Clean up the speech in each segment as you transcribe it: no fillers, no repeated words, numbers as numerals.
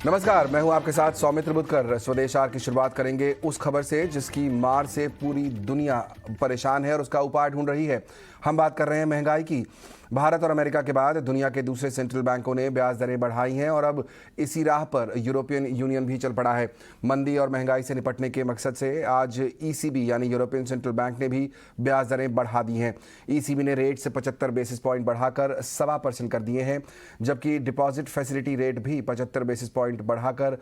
नमस्कार, मैं हूं आपके साथ सौमित्र बुद्धकर। स्वदेश आर की शुरुआत करेंगे उस खबर से जिसकी मार से पूरी दुनिया परेशान है और उसका उपाय ढूंढ रही है। हम बात कर रहे हैं महंगाई की। भारत और अमेरिका के बाद दुनिया के दूसरे सेंट्रल बैंकों ने ब्याज दरें बढ़ाई हैं और अब इसी राह पर यूरोपियन यूनियन भी चल पड़ा है। मंदी और महंगाई से निपटने के मकसद से आज ईसीबी यानी यूरोपियन सेंट्रल बैंक ने भी ब्याज दरें बढ़ा दी हैं। ईसीबी ने रेट से 75 बेसिस पॉइंट बढ़ाकर 1.25% कर दिए हैं, जबकि डिपॉजिट फैसिलिटी रेट भी 75 बेसिस पॉइंट बढ़ाकर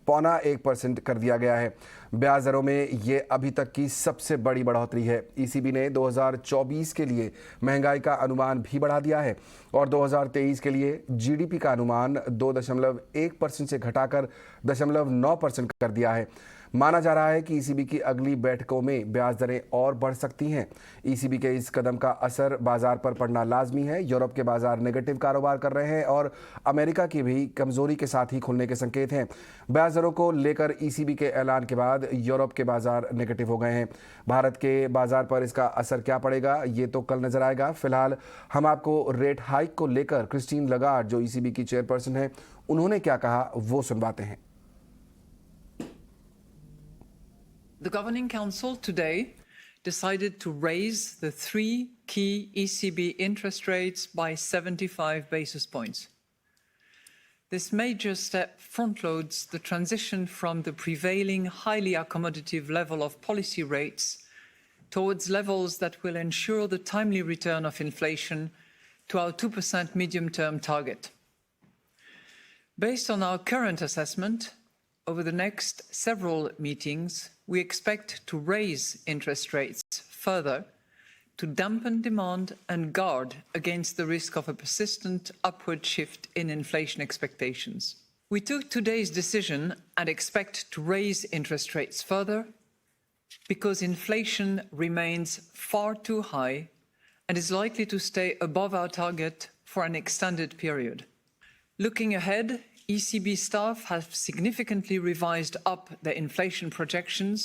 0.25% कर दिया गया है। ब्याज दरों में ये अभी तक की सबसे बड़ी बढ़ोतरी है। ईसीबी ने 2024 के लिए महंगाई का अनुमान भी बढ़ा दिया है और 2023 के लिए जीडीपी का अनुमान 2.1% से घटाकर 0.9% कर दिया है। माना जा रहा है कि ईसीबी की अगली बैठकों में ब्याज दरें और बढ़ सकती हैं। ईसीबी के इस कदम का असर बाजार पर पड़ना लाजमी है। यूरोप के बाजार नेगेटिव कारोबार कर रहे हैं और अमेरिका की भी कमजोरी के साथ ही खुलने के संकेत हैं। ब्याज दरों को लेकर ईसीबी के ऐलान के बाद यूरोप के बाजार नेगेटिव हो गए हैं। भारत के बाजार पर इसका असर क्या पड़ेगा, ये तो कल नजर आएगा। फिलहाल हम आपको रेट हाइक को लेकर क्रिस्टीन लगार्ड, जो ईसीबी की चेयरपर्सन है, उन्होंने क्या कहा वो सुनवाते हैं। The Governing Council today decided to raise the three key ECB interest rates by 75 basis points. This major step frontloads the transition from the prevailing highly accommodative level of policy rates towards levels that will ensure the timely return of inflation to our 2% medium-term target. Based on our current assessment, over the next several meetings, we expect to raise interest rates further to dampen demand and guard against the risk of a persistent upward shift in inflation expectations. We took today's decision and expect to raise interest rates further because inflation remains far too high and is likely to stay above our target for an extended period. Looking ahead, ECB staff have significantly revised up their inflation projections,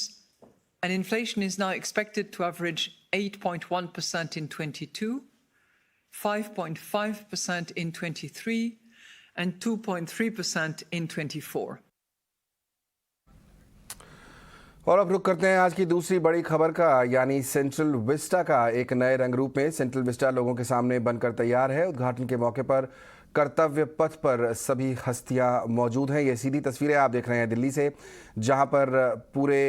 and inflation is now expected to average 8.1% in 22, 5.5% in 23, and 2.3% in 24. और अब रुक करते हैं आज की दूसरी बड़ी खबर का, यानी सेंट्रल विस्टा का। एक नए रंग रूप में सेंट्रल विस्टा लोगों के सामने बनकर तैयार है। उद्घाटन के मौके पर कर्तव्य पथ पर सभी हस्तियां मौजूद हैं। ये सीधी तस्वीरें आप देख रहे हैं दिल्ली से, जहां पर पूरे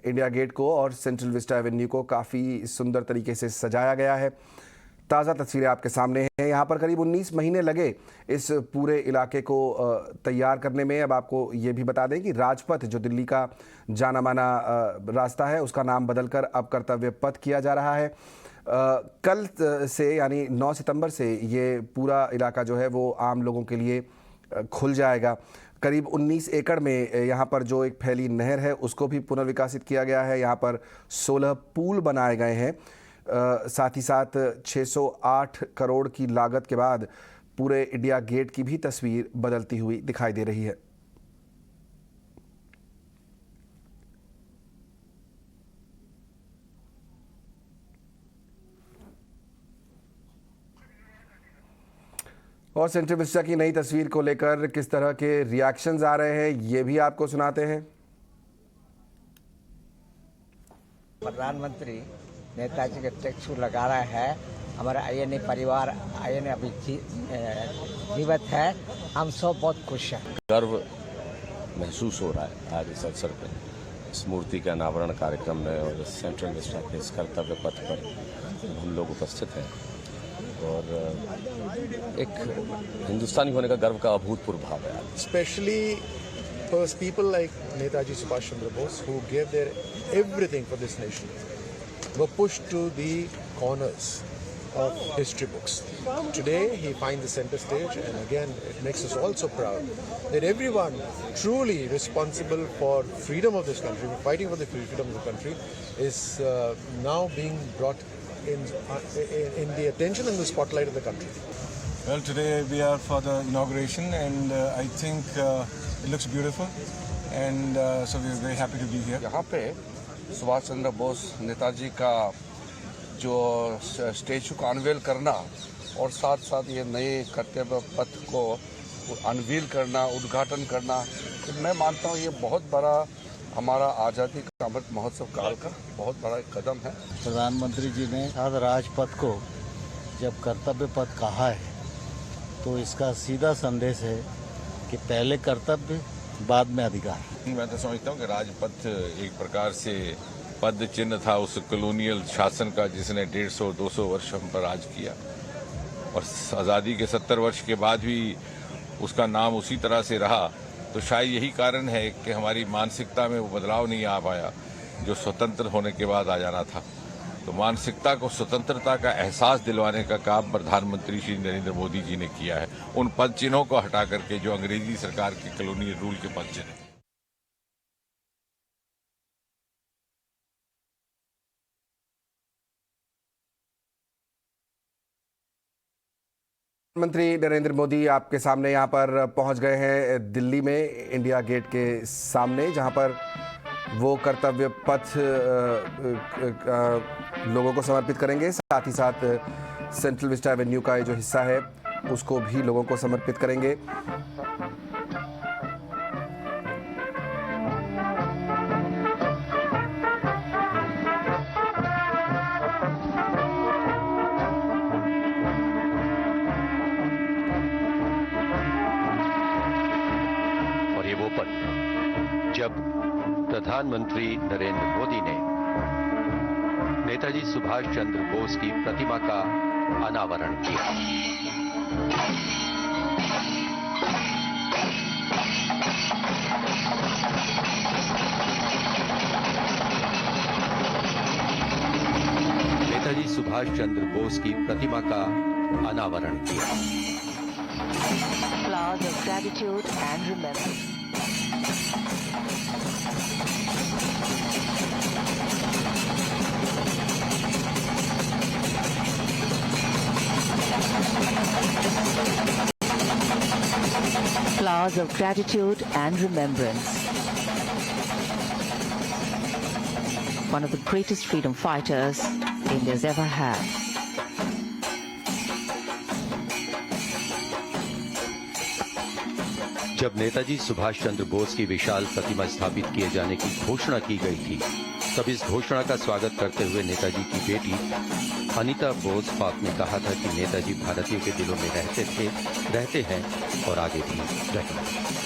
इंडिया गेट को और सेंट्रल विस्टा एवेन्यू को काफ़ी सुंदर तरीके से सजाया गया है। ताज़ा तस्वीरें आपके सामने हैं। यहाँ पर करीब 19 महीने लगे इस पूरे इलाके को तैयार करने में। अब आपको ये भी बता दें कि राजपथ, जो दिल्ली का जाना माना रास्ता है, उसका नाम बदलकर अब कर्तव्य पथ किया जा रहा है। कल से यानी 9 सितंबर से ये पूरा इलाका जो है वो आम लोगों के लिए खुल जाएगा। करीब 19 एकड़ में यहाँ पर जो एक फैली नहर है उसको भी पुनर्विकासित किया गया है। यहाँ पर 16 पुल बनाए गए हैं। साथ ही साथ 608 करोड़ की लागत के बाद पूरे इंडिया गेट की भी तस्वीर बदलती हुई दिखाई दे रही है। और सेंट्रल विस्टा की नई तस्वीर को लेकर किस तरह के रिएक्शंस आ रहे हैं, ये भी आपको सुनाते हैं। प्रधानमंत्री नेताजी के टैक्स लगा रहा है। हमारा आईएनए परिवार आईएनए अभी जीवित है। हम सब बहुत खुश हैं। गर्व महसूस हो रहा है आज इस अवसर पर, इस मूर्ति के अनावरण कार्यक्रम में और सेंट्रल विस्टा के इस कर्तव्य पथ पर हम लोग उपस्थित हैं और एक हिंदुस्तानी होने का गर्व का अभूतपूर्व भाव है। Especially for people like Netaji Subhash Chandra Bose, who gave their everything for this nation, were pushed to the corners of history books. Today he finds the center stage, and again it makes us all so proud that everyone truly responsible for freedom of this country, fighting for the freedom of the country, is now being brought in the attention and the spotlight of the country. Well, today we are for the inauguration, and I think it looks beautiful, and so we are very happy to be here. यहाँ पे सुभाष चंद्र बोस नेताजी का जो statue का unwell करना और साथ साथ ये नए कर्तव्य पथ को अनवील करना, उद्घाटन करना, तो मैं मानता हूँ ये बहुत बड़ा हमारा आज़ादी का अमृत महोत्सव काल का बहुत बड़ा एक कदम है। प्रधानमंत्री जी ने आज राजपथ को जब कर्तव्य पथ कहा है तो इसका सीधा संदेश है कि पहले कर्तव्य बाद में अधिकार। मैं तो समझता हूँ कि राजपथ एक प्रकार से पद चिन्ह था उस कॉलोनियल शासन का जिसने 150-200 वर्ष हम पर राज किया, और आज़ादी के 70 वर्ष के बाद भी उसका नाम उसी तरह से रहा। तो शायद यही कारण है कि हमारी मानसिकता में वो बदलाव नहीं आ पाया जो स्वतंत्र होने के बाद आ जाना था। तो मानसिकता को स्वतंत्रता का एहसास दिलवाने का काम प्रधानमंत्री श्री नरेंद्र मोदी जी ने किया है, उन पद चिन्हों को हटा करके जो अंग्रेजी सरकार के कॉलोनियल रूल के पद चिन्ह हैं। प्रधानमंत्री नरेंद्र मोदी आपके सामने यहाँ पर पहुँच गए हैं दिल्ली में इंडिया गेट के सामने, जहाँ पर वो कर्तव्य पथ लोगों को समर्पित करेंगे। साथ ही साथ सेंट्रल विस्टा एवेन्यू का जो हिस्सा है उसको भी लोगों को समर्पित करेंगे। और ये वो पल जब प्रधानमंत्री नरेंद्र मोदी ने नेताजी सुभाष चंद्र बोस की प्रतिमा का अनावरण किया। नेताजी सुभाष चंद्र बोस की प्रतिमा का अनावरण किया। Flowers of gratitude and remembrance. Flowers of gratitude and remembrance. One of the greatest freedom fighters India's ever had. जब नेताजी सुभाष चंद्र बोस की विशाल प्रतिमा स्थापित किए जाने की घोषणा की गई थी, तब इस घोषणा का स्वागत करते हुए नेताजी की बेटी अनीता बोस पाक ने कहा था कि नेताजी भारतीयों के दिलों में रहते हैं और आगे भी रहेंगे।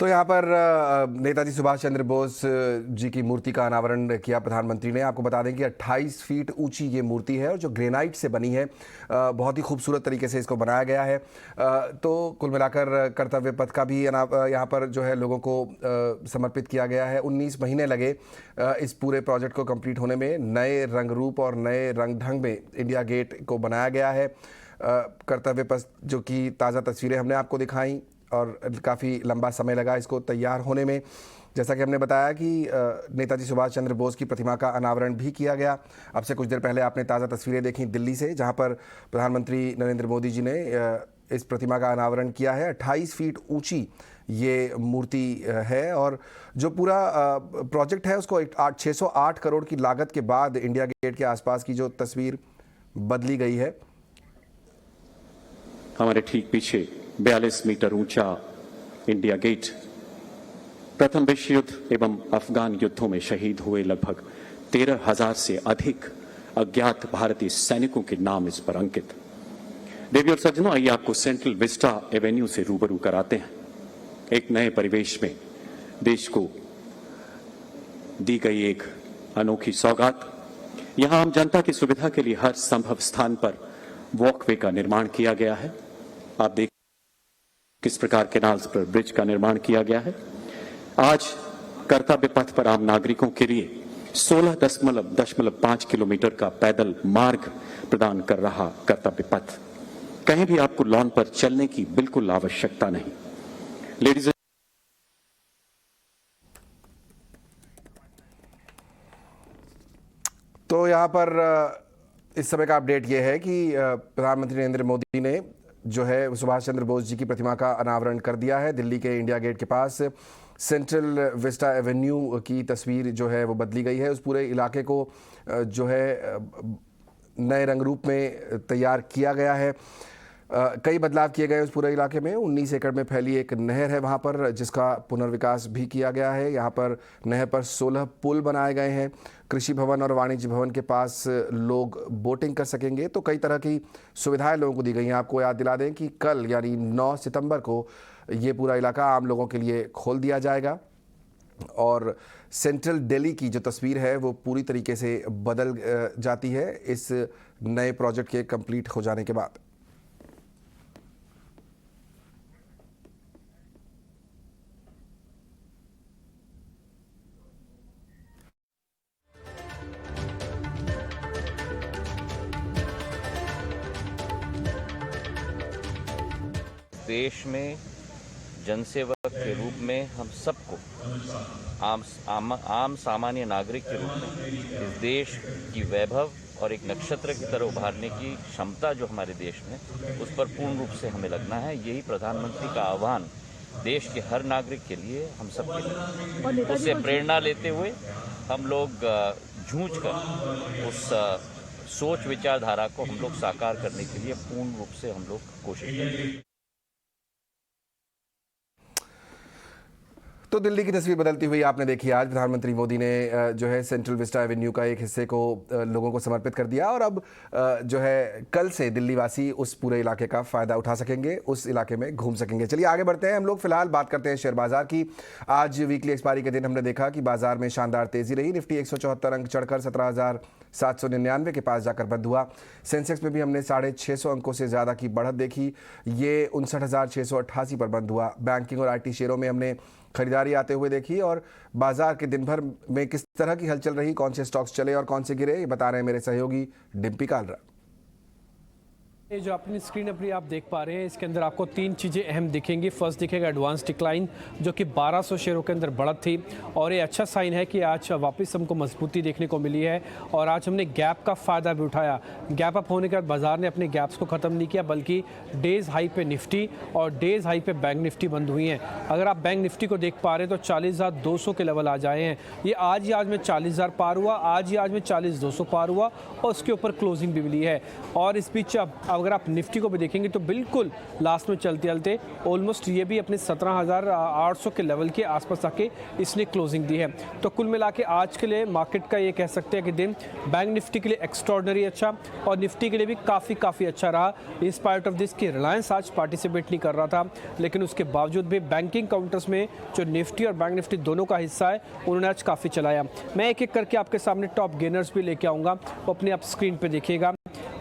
तो यहाँ पर नेताजी सुभाष चंद्र बोस जी की मूर्ति का अनावरण किया प्रधानमंत्री ने। आपको बता दें कि 28 फीट ऊंची ये मूर्ति है और जो ग्रेनाइट से बनी है, बहुत ही खूबसूरत तरीके से इसको बनाया गया है। तो कुल मिलाकर कर्तव्य पथ का भी यहाँ पर जो है लोगों को समर्पित किया गया है। 19 महीने लगे इस पूरे प्रोजेक्ट को कंप्लीट होने में। नए रंग रूप और नए रंग ढंग में इंडिया गेट को बनाया गया है। कर्तव्य पथ जो कि ताज़ा तस्वीरें हमने आपको दिखाई और काफ़ी लंबा समय लगा इसको तैयार होने में। जैसा कि हमने बताया कि नेताजी सुभाष चंद्र बोस की प्रतिमा का अनावरण भी किया गया। अब से कुछ देर पहले आपने ताज़ा तस्वीरें देखी दिल्ली से, जहां पर प्रधानमंत्री नरेंद्र मोदी जी ने इस प्रतिमा का अनावरण किया है। 28 फीट ऊंची ये मूर्ति है और जो पूरा प्रोजेक्ट है उसको 608 करोड़ की लागत के बाद इंडिया गेट के आसपास की जो तस्वीर बदली गई है। हमारे ठीक पीछे 42 मीटर ऊंचा इंडिया गेट प्रथम विश्व युद्ध एवं अफगान युद्धों में शहीद हुए लगभग 13,000 से अधिक अज्ञात भारतीय सैनिकों के नाम इस पर अंकित। देवी और सज्जनों, आइए आपको सेंट्रल विस्टा एवेन्यू से रूबरू कराते हैं। एक नए परिवेश में देश को दी गई एक अनोखी सौगात। यहां आम जनता की सुविधा के लिए हर संभव स्थान पर वॉकवे का निर्माण किया गया है। आप देख किस प्रकार कैनाल्स पर ब्रिज का निर्माण किया गया है। आज कर्तव्य पथ पर आम नागरिकों के लिए 16.5 किलोमीटर का पैदल मार्ग प्रदान कर रहा कर्तव्य पथ, कहीं भी आपको लॉन पर चलने की बिल्कुल आवश्यकता नहीं। लेडीज तो यहाँ पर इस समय का अपडेट ये है कि प्रधानमंत्री नरेंद्र मोदी ने जो है सुभाष चंद्र बोस जी की प्रतिमा का अनावरण कर दिया है। दिल्ली के इंडिया गेट के पास सेंट्रल विस्टा एवेन्यू की तस्वीर जो है वो बदली गई है। उस पूरे इलाके को जो है नए रंग रूप में तैयार किया गया है। कई बदलाव किए गए उस पूरे इलाके में। 19 एकड़ में फैली एक नहर है वहाँ पर, जिसका पुनर्विकास भी किया गया है। यहाँ पर नहर पर 16 पुल बनाए गए हैं। कृषि भवन और वाणिज्य भवन के पास लोग बोटिंग कर सकेंगे। तो कई तरह की सुविधाएं लोगों को दी गई हैं। आपको याद दिला दें कि कल यानी 9 सितंबर को ये पूरा इलाका आम लोगों के लिए खोल दिया जाएगा और सेंट्रल दिल्ली की जो तस्वीर है वो पूरी तरीके से बदल जाती है इस नए प्रोजेक्ट के कंप्लीट हो जाने के बाद। देश में जनसेवक के रूप में हम सबको आम सामान्य नागरिक के रूप में इस देश की वैभव और एक नक्षत्र की तरह उभारने की क्षमता जो हमारे देश में, उस पर पूर्ण रूप से हमें लगना है। यही प्रधानमंत्री का आह्वान देश के हर नागरिक के लिए, हम सबके लिए, उससे प्रेरणा लेते हुए हम लोग जूझ कर उस सोच विचारधारा को हम लोग साकार करने के लिए पूर्ण रूप से हम लोग कोशिश करेंगे। तो दिल्ली की तस्वीर बदलती हुई आपने देखी। आज प्रधानमंत्री मोदी ने जो है सेंट्रल विस्टा एवेन्यू का एक हिस्से को लोगों को समर्पित कर दिया और अब जो है कल से दिल्ली वासी उस पूरे इलाके का फ़ायदा उठा सकेंगे, उस इलाके में घूम सकेंगे। चलिए आगे बढ़ते हैं। हम लोग फिलहाल बात करते हैं शेयर बाजार की। आज वीकली एक्सपायरी के दिन हमने देखा कि बाजार में शानदार तेजी रही। निफ्टी 174 अंक चढ़कर 17,799 के पास जाकर बंद हुआ। सेंसेक्स में भी हमने 650 अंकों से ज़्यादा की बढ़त देखी। ये 59,688 पर बंद हुआ। बैंकिंग और IT शेयरों में हमने खरीदारी आते हुए देखी और बाजार के दिन भर में किस तरह की हलचल रही, कौन से स्टॉक्स चले और कौन से गिरे, ये बता रहे हैं मेरे सहयोगी डिम्पी कालरा। ये जो अपनी स्क्रीन अपनी आप देख पा रहे हैं, इसके अंदर आपको 3 चीज़ें अहम दिखेंगी। फर्स्ट दिखेगा एडवांस डिक्लाइन, जो कि 1200 शेयरों के अंदर बढ़त थी और ये अच्छा साइन है कि आज वापस हमको मजबूती देखने को मिली है और आज हमने गैप का फ़ायदा भी उठाया। गैप अप होने के बाद बाजार ने अपने गैप्स को ख़त्म नहीं किया, बल्कि डेज़ हाई पे निफ्टी और डेज़ हाई पे बैंक निफ्टी बंद हुई हैं। अगर आप बैंक निफ्टी को देख पा रहे हैं तो 40,200 के लेवल आ जाए हैं। ये आज में 40,000 पार हुआ, आज में 40,200 पार हुआ और उसके ऊपर क्लोजिंग भी मिली है। और इस बीच अगर आप निफ्टी को भी देखेंगे तो बिल्कुल लास्ट में चलते चलते ऑलमोस्ट ये भी अपने 17,800 के लेवल के आसपास आके इसने क्लोजिंग दी है। तो कुल मिला के आज के लिए मार्केट का ये कह सकते हैं कि दिन बैंक निफ्टी के लिए एक्स्ट्रॉर्डनरी अच्छा और निफ्टी के लिए भी काफ़ी अच्छा रहा। इन स्पाइट ऑफ दिस कि रिलायंस आज पार्टिसिपेट नहीं कर रहा था, लेकिन उसके बावजूद भी बैंकिंग काउंटर्स में जो निफ्टी और बैंक निफ्टी दोनों का हिस्सा है उन्होंने आज काफ़ी चलाया। मैं एक एक करके आपके सामने टॉप गेनर्स भी लेके आऊँगा, वो अपने आप स्क्रीन पर देखिएगा।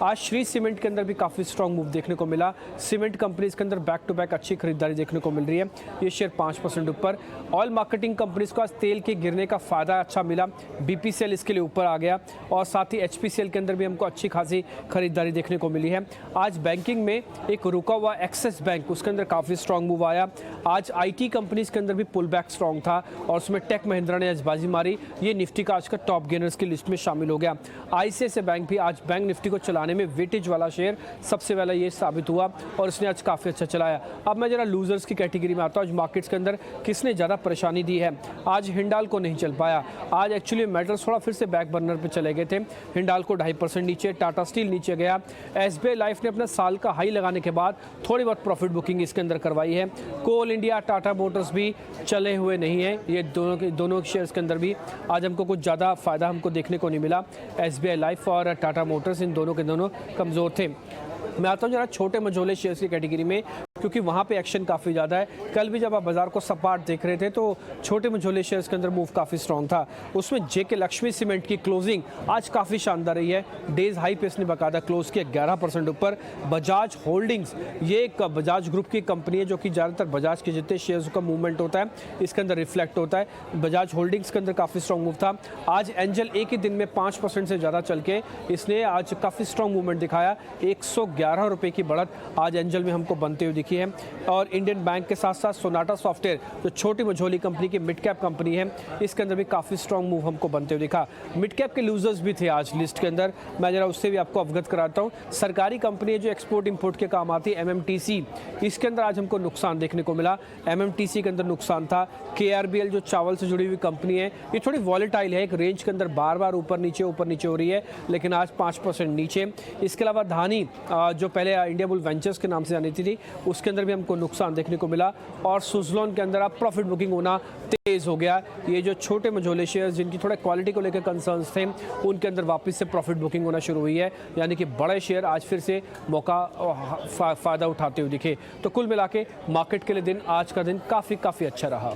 आज श्री सीमेंट के अंदर भी काफ़ी स्ट्रॉन्ग मूव देखने को मिला। सीमेंट कंपनीज के अंदर बैक टू बैक अच्छी खरीदारी देखने को मिल रही है। ये शेयर 5% ऊपर। ऑयल मार्केटिंग कंपनीज को आज तेल के गिरने का फायदा अच्छा मिला। BPCL इसके लिए ऊपर आ गया और साथ ही HPCL के अंदर भी हमको अच्छी खासी खरीदारी देखने को मिली है। आज बैंकिंग में एक रुका हुआ एक्सिस बैंक, उसके अंदर काफ़ी स्ट्रॉन्ग मूव आया। आज IT कंपनीज के अंदर भी पुल बैक स्ट्रॉन्ग था और उसमें टेक महिंद्रा ने आज बाजी मारी। ये निफ्टी का आज का टॉप गेनर्स की लिस्ट में शामिल हो गया। ICICI बैंक भी आज बैंक निफ्टी को चलाने में वेटेज वाला शेयर सबसे पहला ये साबित हुआ और इसने आज काफ़ी अच्छा चलाया। अब मैं जरा लूजर्स की कैटेगरी में आता हूँ। आज मार्केट्स के अंदर किसने ज़्यादा परेशानी दी है? आज हिंडाल को नहीं चल पाया। आज एक्चुअली मेटल्स थोड़ा फिर से बैक बर्नर पे चले गए थे। हिंडाल को 2.5% नीचे, टाटा स्टील नीचे गया। SBI लाइफ ने अपना साल का हाई लगाने के बाद थोड़ी बहुत प्रॉफिट बुकिंग इसके अंदर करवाई है। कोल इंडिया, टाटा मोटर्स भी चले हुए नहीं है। ये दोनों शेयर्स के अंदर भी आज हमको कुछ ज़्यादा फायदा हमको देखने को नहीं मिला। SBI लाइफ और टाटा मोटर्स इन दोनों के दोनों कमज़ोर थे। मैं आता हूँ जरा छोटे मझोले शेयर्स की कैटेगरी में, क्योंकि क्योंकि वहाँ पे एक्शन काफ़ी ज़्यादा है। कल भी जब आप बाजार को सपाट देख रहे थे तो छोटे मझोले शेयर्स के अंदर मूव काफ़ी स्ट्रॉन्ग था। उसमें जेके लक्ष्मी सीमेंट की क्लोजिंग आज काफ़ी शानदार रही है। डेज हाई पे इसने बाकायदा क्लोज किया 11% ऊपर। बजाज होल्डिंग्स, ये एक बजाज ग्रुप की कंपनी है जो कि ज़्यादातर बजाज के जितने शेयर्स का मूवमेंट होता है इसके अंदर रिफ्लेक्ट होता है। बजाज होल्डिंग्स के अंदर काफ़ी स्ट्रॉन्ग मूव था। आज एंजल एक ही दिन में 5% से ज़्यादा चल के इसने आज काफ़ी स्ट्रॉन्ग मूवमेंट दिखाया। 111 रुपये की बढ़त आज एंजल में हमको बनते हुए दिखी है। और इंडियन बैंक के साथ साथ सोनाटा सॉफ्टवेयर जो छोटी मझोली कंपनी की मिड कैप कंपनी है इसके अंदर भी काफ़ी स्ट्रॉन्ग मूव हमको बनते हुए दिखा। मिड कैप के लूजर्स भी थे आज लिस्ट के अंदर, मैं जरा उससे भी आपको अवगत कराता हूँ। सरकारी कंपनी है जो एक्सपोर्ट इंपोर्ट के काम आती है, MMTC, इसके अंदर आज हमको नुकसान देखने को मिला। MMTC के अंदर नुकसान था। KRBL जो चावल से जुड़ी हुई कंपनी है ये थोड़ी वॉलेटाइल है, एक रेंज के अंदर बार बार ऊपर नीचे हो रही है, लेकिन आज 5% नीचे। इसके अलावा धानी जो पहले इंडिया बुल वेंचर्स के नाम से जानी थी उसके अंदर भी हमको नुकसान देखने को मिला। और सुजलॉन के अंदर अब प्रॉफिट बुकिंग होना तेज हो गया। ये जो छोटे मझोले शेयर्स जिनकी थोड़े क्वालिटी को लेकर कंसर्न्स थे उनके अंदर वापस से प्रॉफिट बुकिंग होना शुरू हुई है, यानी कि बड़े शेयर आज फिर से मौका फ़ायदा उठाते हुए दिखे। तो कुल मिला के मार्केट के लिए दिन आज का दिन काफ़ी अच्छा रहा।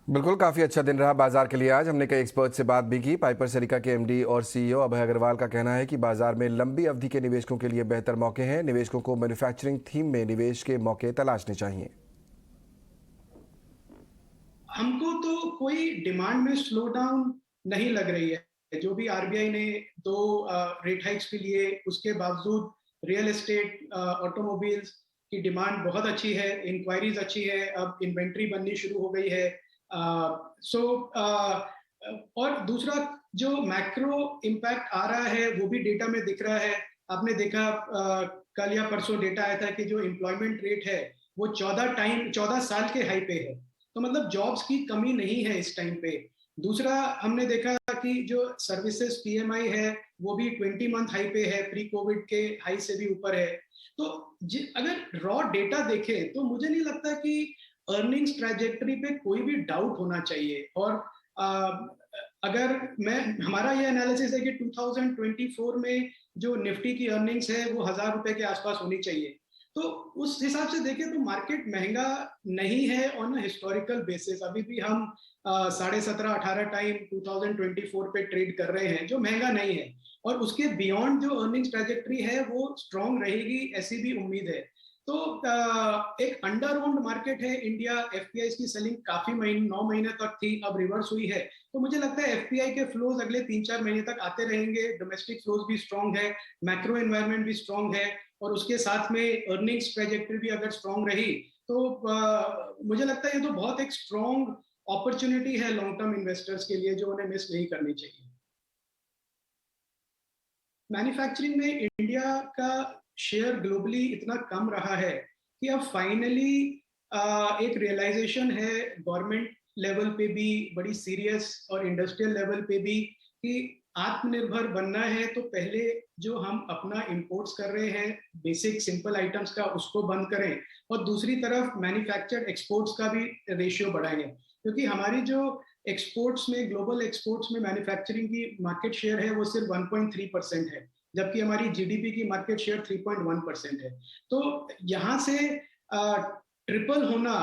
बिल्कुल, काफ़ी अच्छा दिन रहा बाजार के लिए। आज हमने कई एक्सपर्ट से बात भी की। पाइपर सरिका के MD और CEO अभय अग्रवाल का कहना है कि बाजार में लंबी अवधि के निवेशकों के लिए बेहतर मौके हैं। निवेशकों को मैन्युफैक्चरिंग थीम में निवेश के मौके तलाशने चाहिए। हमको तो कोई डिमांड में स्लो डाउन नहीं लग रही है। जो भी RBI ने 2 रेट हाइक्स भी लिए उसके बावजूद रियल एस्टेट, ऑटोमोबाइल्स की डिमांड बहुत अच्छी है, इंक्वायरीज अच्छी है, अब इन्वेंट्री बननी शुरू हो गई है। और दूसरा जो मैक्रो इम्पैक्ट आ रहा है वो भी डेटा में दिख रहा है। आपने देखा कल या परसों डेटा आया था कि जो एम्प्लॉयमेंट रेट है वो 14 साल के हाई पे है, तो मतलब जॉब्स की कमी नहीं है इस टाइम पे। दूसरा हमने देखा कि जो सर्विसेज PMI है वो भी 20 मंथ हाई पे है, प्री कोविड के हाई से भी ऊपर है। तो अगर रॉ डेटा देखे तो मुझे नहीं लगता कि अर्निंग्स ट्रैजेक्टरी पे कोई भी डाउट होना चाहिए। और अगर हमारा ये एनालिसिस है कि 2024 में जो निफ्टी की अर्निंग्स है वो 1000 रुपए के आसपास होनी चाहिए। तो उस हिसाब से देखें तो मार्केट महंगा नहीं है ऑन हिस्टोरिकल बेसिस। अभी भी हम 17.5-18 टाइम 2024 पे ट्रेड कर रहे हैं, जो महंगा नहीं है। और उसके बियॉन्ड जो अर्निंग्स ट्रैजेक्टरी है वो स्ट्रॉन्ग रहेगी, ऐसी भी उम्मीद है। तो एक अंडर ओन्ड मार्केट है इंडिया। FPIs की सेलिंग काफी 9 महीने तक थी, अब रिवर्स हुई है। तो मुझे लगता है FPI के फ्लोज अगले 3-4 महीने तक आते रहेंगे। डोमेस्टिक फ्लोज भी स्ट्रॉन्ग है, मैक्रो एनवायरनमेंट भी स्ट्रॉन्ग है, और उसके साथ में अर्निंग्स ट्रैजेक्टरी भी अगर स्ट्रॉन्ग रही तो मुझे लगता है ये तो बहुत एक स्ट्रॉन्ग अपॉर्चुनिटी है लॉन्ग टर्म इन्वेस्टर्स के लिए, जो उन्हें मिस नहीं करनी चाहिए। मैन्युफैक्चरिंग में इंडिया का शेयर ग्लोबली इतना कम रहा है कि अब फाइनली एक रियलाइजेशन है गवर्नमेंट लेवल पे भी बड़ी सीरियस और इंडस्ट्रियल लेवल पे भी कि आत्मनिर्भर बनना है तो पहले जो हम अपना इंपोर्ट्स कर रहे हैं बेसिक सिंपल आइटम्स का उसको बंद करें, और दूसरी तरफ मैन्युफैक्चर्ड एक्सपोर्ट्स का भी रेशियो बढ़ाएं। क्योंकि हमारी जो एक्सपोर्ट्स में, ग्लोबल एक्सपोर्ट्स में मैन्युफैक्चरिंग की मार्केट शेयर है वो सिर्फ 1.3% है, जबकि हमारी GDP की मार्केट शेयर 3.1% है। तो यहाँ से ट्रिपल होना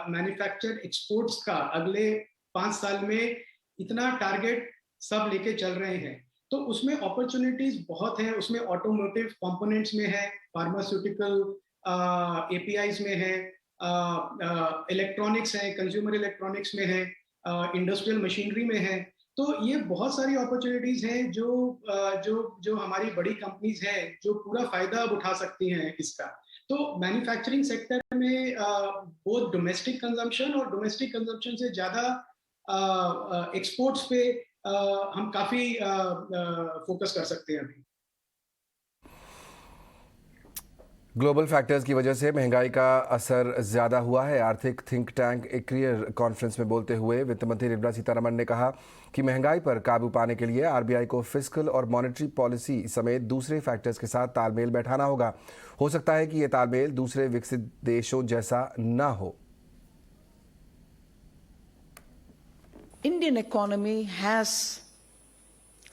मैन्युफैक्चर्ड एक्सपोर्ट्स का अगले 5 साल में, इतना टारगेट सब लेके चल रहे हैं। तो उसमें अपॉर्चुनिटीज बहुत हैं। उसमें ऑटोमोटिव कंपोनेंट्स में है, फार्मास्यूटिकल APIs में है, इलेक्ट्रॉनिक्स है, कंज्यूमर इलेक्ट्रॉनिक्स में है, इंडस्ट्रियल मशीनरी में है। तो ये बहुत सारी अपॉर्चुनिटीज हैं जो हमारी बड़ी कंपनीज हैं जो पूरा फायदा अब उठा सकती हैं इसका। तो मैन्युफैक्चरिंग सेक्टर में बोथ डोमेस्टिक कंजम्पशन और डोमेस्टिक कंजम्पशन से ज्यादा एक्सपोर्ट्स पे हम काफी फोकस कर सकते हैं अभी। ग्लोबल फैक्टर्स की वजह से महंगाई का असर ज्यादा हुआ है। आर्थिक थिंक टैंक एक्रियर कॉन्फ्रेंस में बोलते हुए वित्त मंत्री निर्मला सीतारमण ने कहा कि महंगाई पर काबू पाने के लिए RBI को फिस्कल और मॉनेटरी पॉलिसी समेत दूसरे फैक्टर्स के साथ तालमेल बैठाना होगा। हो सकता है कि ये तालमेल दूसरे विकसित देशों जैसा न हो। Indian economy has,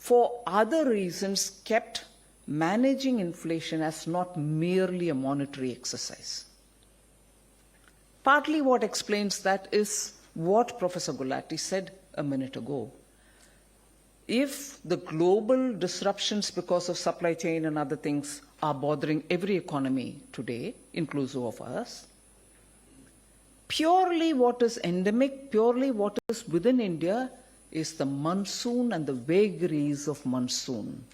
for other reasons, kept managing inflation as not merely a monetary exercise. Partly what explains that is what Professor Gulati said a minute ago. If the global disruptions because of supply chain and other things are bothering every economy today, inclusive of us, purely what is endemic, purely what is within India is the monsoon and the vagaries of monsoon,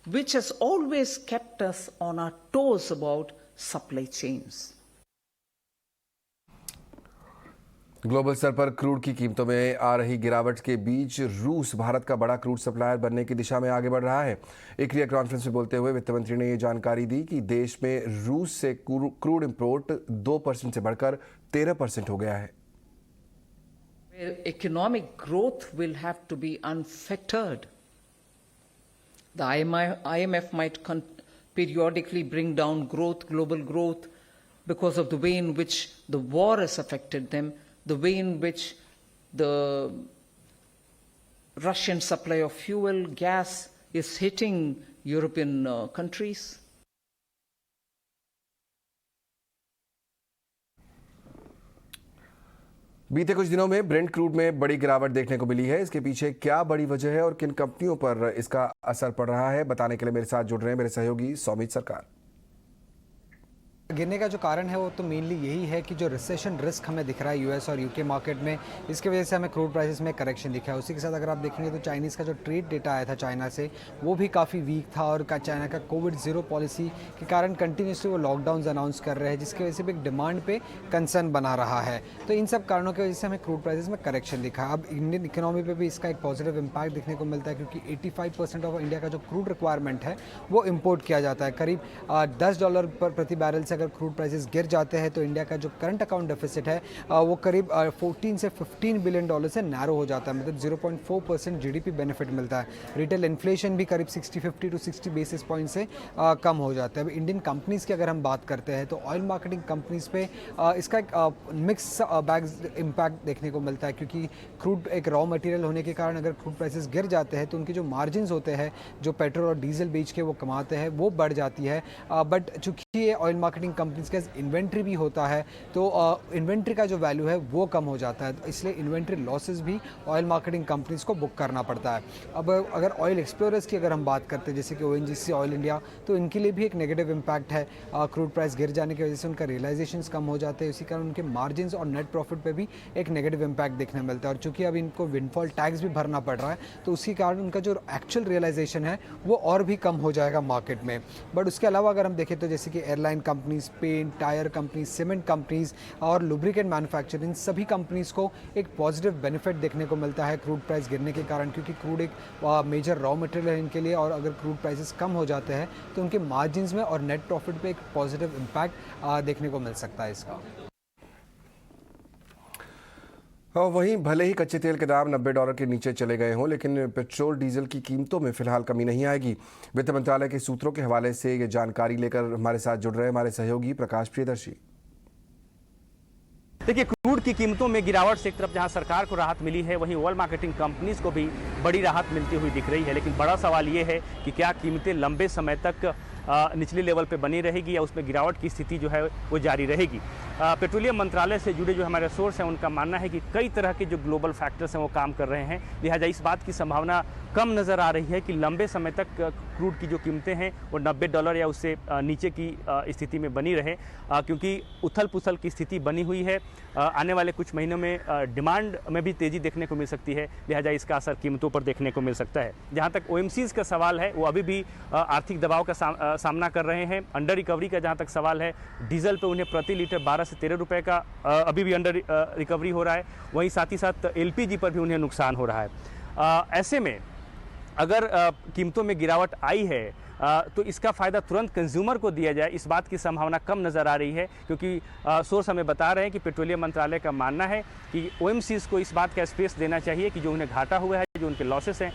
which has always kept us on our toes about supply chains. Global स्तर पर crude की कीमतों में आ रही गिरावट के बीच रूस भारत का बड़ा क्रूड सप्लायर बनने की दिशा में आगे बढ़ रहा है। एक मीडिया कॉन्फ्रेंस में बोलते हुए वित्त मंत्री ने ये जानकारी दी कि देश में रूस से क्रूड इंपोर्ट 2% से बढ़कर 13% हो गया है। Economic growth will have to be unfettered. The IMF might periodically bring down growth, global growth, because of the way in which the war has affected them, the way in which the Russian supply of fuel, gas is hitting European countries. बीते कुछ दिनों में Brent crude में बड़ी गिरावट देखने को मिली है। इसके पीछे क्या बड़ी वजह है और किन कंपनियों पर इसका असर पड़ रहा है, बताने के लिए मेरे साथ जुड़ रहे हैं मेरे सहयोगी सौमित सरकार। गिरने का जो कारण है वो तो मेनली यही है कि जो रिसेशन रिस्क हमें दिख रहा है यूएस और यूके मार्केट में, इसकी वजह से हमें क्रूड प्राइसेस में करेक्शन दिखा है। उसी के साथ अगर आप देखेंगे तो चाइनीज़ का जो ट्रेड डेटा आया था चाइना से, वो भी काफ़ी वीक था और चाइना का कोविड ज़ीरो पॉलिसी के कारण कंटिन्यूसली वो लॉकडाउन अनाउंस कर रहे हैं, जिसकी वजह से भी एक डिमांड पे कंसर्न बना रहा है। तो इन सब कारणों की वजह से हमें क्रूड प्राइसेस में करेक्शन दिखा। अब इंडियन इकोनॉमी पर भी इसका एक पॉजिटिव इम्पैक्ट देखने को मिलता है, क्योंकि 85% ऑफ इंडिया का जो क्रूड रिक्वायरमेंट है वो इम्पोर्ट किया जाता है। करीब $10 पर प्रति बैरल से अगर क्रूड प्राइसेस गिर जाते हैं तो इंडिया का जो करंट अकाउंट डेफिसिट है वो करीब 14 से 15 बिलियन डॉलर से नैरो हो जाता है, मतलब 0.4% जीडीपी बेनिफिट मिलता है। रिटेल इन्फ्लेशन भी करीब 50 टू 60 बेसिस पॉइंट से कम हो जाता है। अब इंडियन कंपनीज़ की अगर हम बात करते हैं तो ऑयल मार्केटिंग कंपनीज़ पे इसका एक मिक्स बैग्स इम्पैक्ट देखने को मिलता है, क्योंकि क्रूड एक रॉ मटेरियल होने के कारण अगर क्रूड प्राइसेस गिर जाते हैं तो उनके जो मार्जिन होते हैं, जो पेट्रोल और डीजल बेच के वो कमाते हैं, वो बढ़ जाती है। बट चूँकि ये ऑयल मार्केटिंग कंपनीज़ के इन्वेंट्री भी होता है तो इन्वेंट्री का जो वैल्यू है वो कम हो जाता है, तो इसलिए इन्वेंट्री लॉसेस भी ऑयल मार्केटिंग कंपनीज़ को बुक करना पड़ता है। अब अगर ऑयल एक्सप्लोरर्स की अगर हम बात करते हैं जैसे कि ONGC, ऑयल इंडिया, तो इनके लिए भी एक नेगेटिव इम्पैक्ट है। क्रूड प्राइस गिर जाने की वजह से उनका रियलाइजेशंस कम हो जाते हैं, इसी कारण उनके मार्जिन्स और नेट प्रॉफिट पे भी एक नेगेटिव इम्पैक्ट देखने मिलता है। और चूँकि अब इनको विंडफॉल टैक्स भी भरना पड़ रहा है तो उसी कारण उनका जो एक्चुअल रियलाइजेशन है वो और भी कम हो जाएगा मार्केट में। बट उसके अलावा अगर हम देखें तो जैसे कि airline companies, paint, tyre companies, cement companies और लुब्रिकेंट मैन्युफैक्चरिंग, इन सभी कंपनीज को एक पॉजिटिव बेनिफिट देखने को मिलता है क्रूड प्राइस गिरने के कारण, क्योंकि क्रूड एक मेजर रॉ मटेरियल है इनके लिए। और अगर क्रूड प्राइसेस कम हो जाते हैं तो उनके मार्जिन्स में और नेट प्रॉफिट पे एक पॉजिटिव इम्पैक्ट देखने को मिल सकता है इसका। और वहीं भले ही कच्चे तेल के दाम $90 के नीचे चले गए हों, लेकिन पेट्रोल डीजल की कीमतों में फिलहाल कमी नहीं आएगी। वित्त मंत्रालय के सूत्रों के हवाले से ये जानकारी लेकर हमारे साथ जुड़ रहे हमारे सहयोगी प्रकाश प्रियदर्शी। देखिए, क्रूड की कीमतों में गिरावट से एक तरफ जहां सरकार को राहत मिली है, वहीं ऑयल मार्केटिंग कंपनीज को भी बड़ी राहत मिलती हुई दिख रही है। लेकिन बड़ा सवाल ये है कि क्या कीमतें लंबे समय तक निचले लेवल पे बनी रहेगी या उसमें गिरावट की स्थिति जो है वो जारी रहेगी। पेट्रोलियम मंत्रालय से जुड़े जो हमारे सोर्स हैं उनका मानना है कि कई तरह के जो ग्लोबल फैक्टर्स हैं वो काम कर रहे हैं, लिहाजा इस बात की संभावना कम नज़र आ रही है कि लंबे समय तक क्रूड की जो कीमतें हैं वो $90 या उससे नीचे की स्थिति में बनी रहे, क्योंकि उथल पुथल की स्थिति बनी हुई है। आने वाले कुछ महीनों में डिमांड में भी तेज़ी देखने को मिल सकती है, लिहाजा इसका असर कीमतों पर देखने को मिल सकता है। जहाँ तक OMCs का सवाल है वो अभी भी आर्थिक दबाव का सामना कर रहे हैं। अंडर रिकवरी का जहाँ तक सवाल है, डीजल पे उन्हें प्रति लीटर 12 से 13 रुपए का अभी भी अंडर रिकवरी हो रहा है, वहीं साथ ही साथ LPG पर भी उन्हें नुकसान हो रहा है। ऐसे में अगर कीमतों में गिरावट आई है तो इसका फ़ायदा तुरंत कंज्यूमर को दिया जाए, इस बात की संभावना कम नज़र आ रही है, क्योंकि सोर्स हमें बता रहे हैं कि पेट्रोलियम मंत्रालय का मानना है कि OMCs को इस बात का स्पेस देना चाहिए कि जो उन्हें घाटा हुआ है, जो उनके लॉसेस हैं,